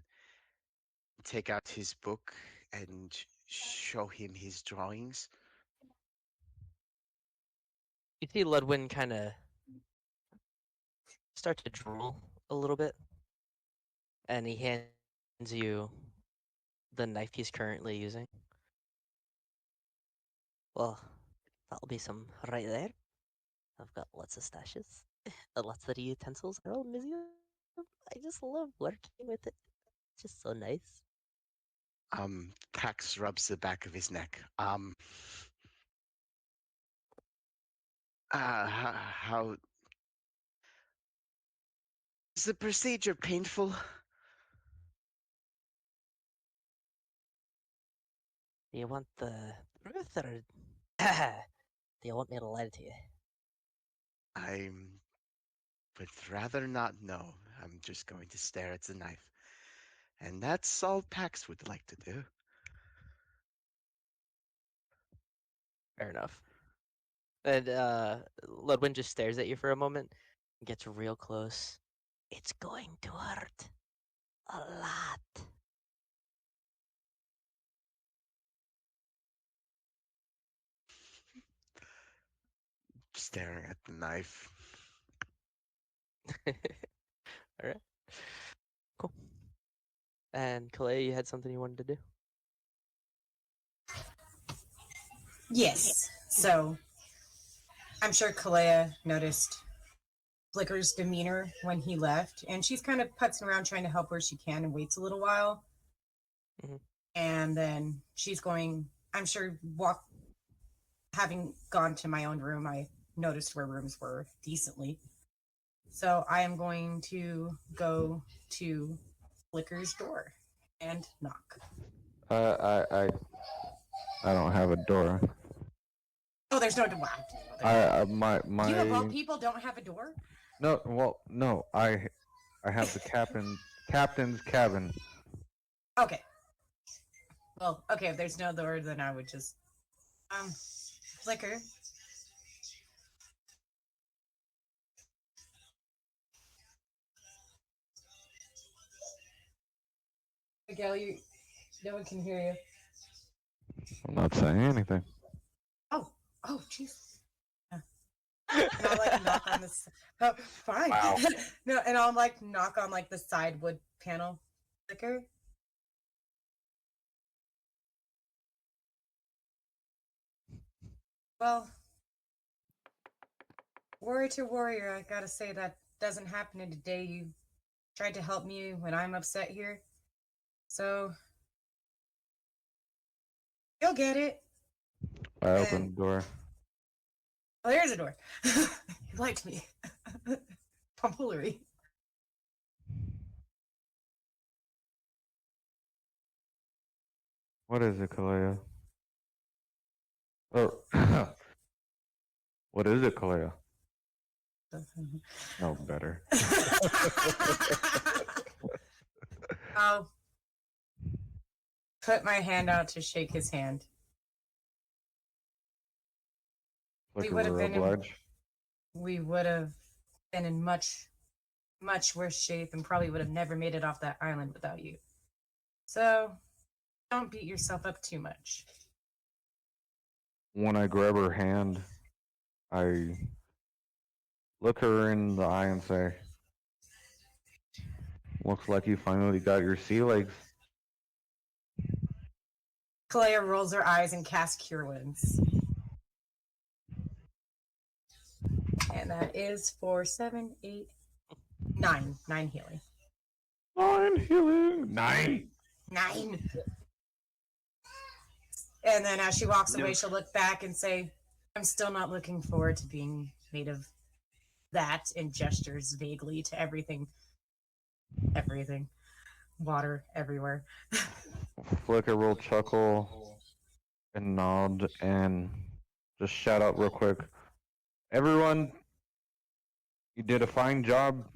take out his book and show him his drawings. You see Ludwin kind of start to drool a little bit, and he hands you the knife he's currently using. Well, that'll be some right there. I've got lots of stashes, lots of utensils. They're all museum. I just love working with it. It's just so nice. Pax rubs the back of his neck. How is the procedure painful? Do you want the truth, or do you want me to lie to you? I would rather not know. I'm just going to stare at the knife. And that's all Pax would like to do. Fair enough. And Ludwin just stares at you for a moment, gets real close. It's going to hurt a lot. Staring at the knife. All right. Cool. And Calaia, you had something you wanted to do? Yes. So I'm sure Calaia noticed Flicker's demeanor when he left, and she's kind of putzing around trying to help where she can and waits a little while. Mhm. And then she's going, I'm sure, having gone to my own room, I noticed where rooms were decently. So I am going to go to Flicker's door and knock. I don't have a door. Oh, there's no door. My You of all people don't have a door? No, well, no. I have the captain's cabin. Okay. Well, okay, if there's no door, then I would just Flicker. Miguel, no one can hear you. I'm not saying anything. Oh, jeez. And I'll like knock on this. Oh, fine. Wow. No, and I'll like knock on like the side wood panel. Flicker. Well, warrior to warrior, I gotta say that doesn't happen in a day. You tried to help me when I'm upset here, so you'll get it. I opened the door. Oh, there's a door. You liked me. Tomfoolery. What is it, Calaia? Oh, what is it, Calaia? No, better. I'll put my hand out to shake his hand. Like We would have been in much, much worse shape and probably would have never made it off that island without you. So, don't beat yourself up too much. When I grab her hand, I look her in the eye and say, "Looks like you finally got your sea legs." Calaia rolls her eyes and casts Cure Wounds. And that is for 7, 8, 9. 9 healing. 9 healing. 9. 9. And then as she walks away, she'll look back and say, I'm still not looking forward to being made of that, and gestures vaguely to everything. Everything. Water everywhere. Flicker will chuckle and nod and just shout out real quick. Everyone, you did a fine job.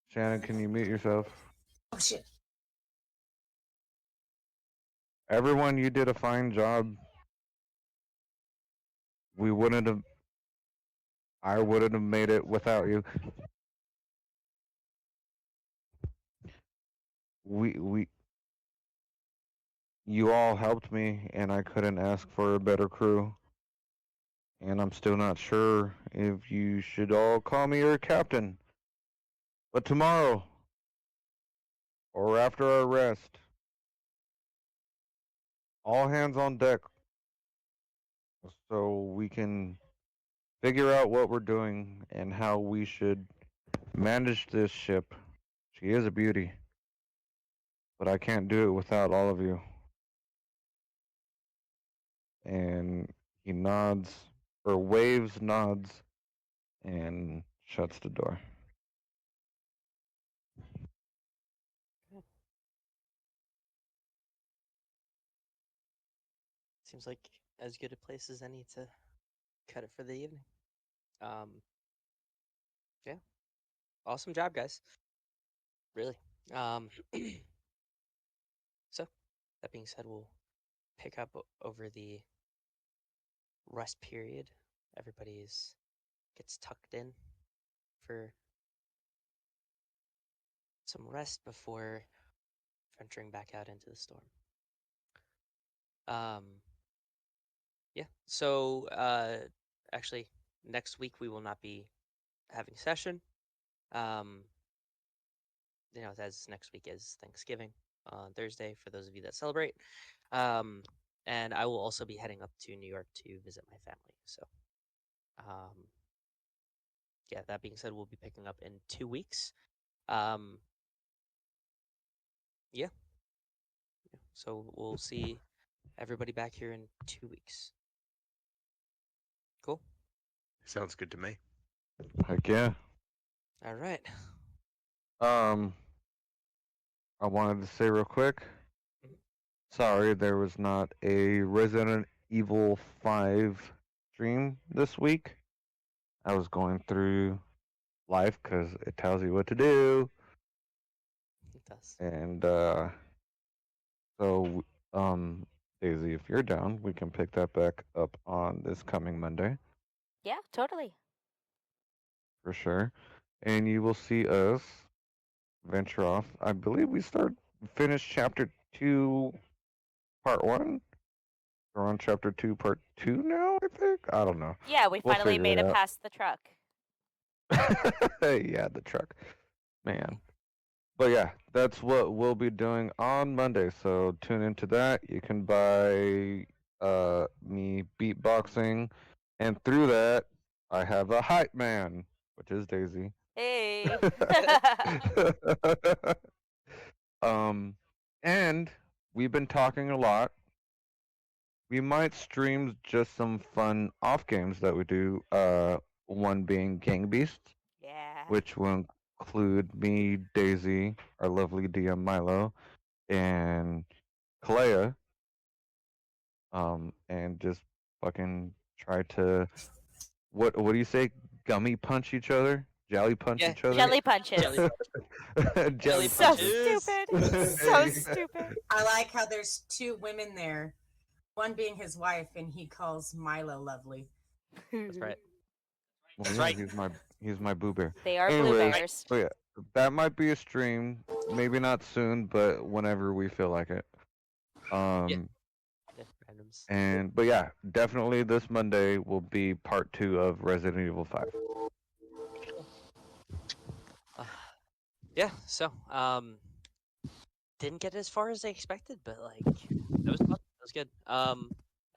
Shannon, can you mute yourself? Oh shit. Everyone, you did a fine job. I wouldn't have made it without you. You all helped me, and I couldn't ask for a better crew. And I'm still not sure if you should all call me your captain. But tomorrow, or after our rest, all hands on deck, so we can figure out what we're doing and how we should manage this ship. She is a beauty, but I can't do it without all of you. And he nods, or waves, nods, and shuts the door. seems like as good a place as any to cut it for the evening. Yeah, awesome job, guys. Really. So that being said, we'll pick up over the rest period. Everybody's gets tucked in for some rest before venturing back out into the storm. Yeah. So actually, next week we will not be having session. As next week is Thanksgiving on Thursday for those of you that celebrate. And I will also be heading up to New York to visit my family. So, yeah, that being said, we'll be picking up in 2 weeks. Yeah. So we'll see everybody back here in 2 weeks. Cool. Sounds good to me. Heck yeah. All right. I wanted to say real quick. Sorry, there was not a Resident Evil 5 stream this week. I was going through life because it tells you what to do. It does. And so, Daisy, if you're down, we can pick that back up on this coming Monday Yeah, totally. for sure. And you will see us venture off. I believe we finished chapter 2, part 1. We're on chapter 2, part 2 now, I think. I don't know. Yeah, we We'll finally figure made it it out. past the truck. Yeah, the truck. Man. But yeah, that's what we'll be doing on Monday. So tune into that. You can buy me beatboxing, and through that, I have a hype man, which is Daisy. Hey. And we've been talking a lot. We might stream just some fun off games that we do. One being Gang Beasts, Yeah. which will include me, Daisy, our lovely DM Milo, and Calaia. And just fucking try to what do you say? Gummy punch each other? Jelly punch Yeah, each other? Jelly punches. Jelly Jelly So punches. stupid. So Hey. stupid. I like how there's 2 women there, one being his wife, and he calls Milo lovely. That's right. Well, That's yeah, right. he's my boo bear. They are blue Anyways, bears. so yeah, that might be a stream. Maybe not soon, but whenever we feel like it. Yeah, randoms. But yeah, definitely this Monday will be part 2 of Resident Evil 5. Yeah, so didn't get as far as I expected, but like that was fun. That was good. I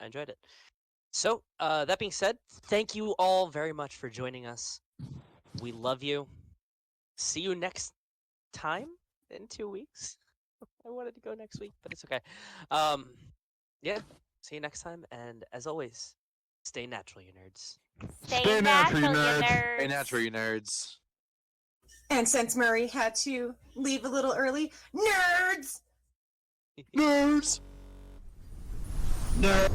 enjoyed it. So that being said, thank you all very much for joining us. We love you. See you next time in 2 weeks. I wanted to go next week, but it's okay. Yeah, see you next time, and as always, stay natural, you nerds. Stay natural, you nerds. Hey, natural, you nerds. And since Murray had to leave a little early, nerds! Nerds! No.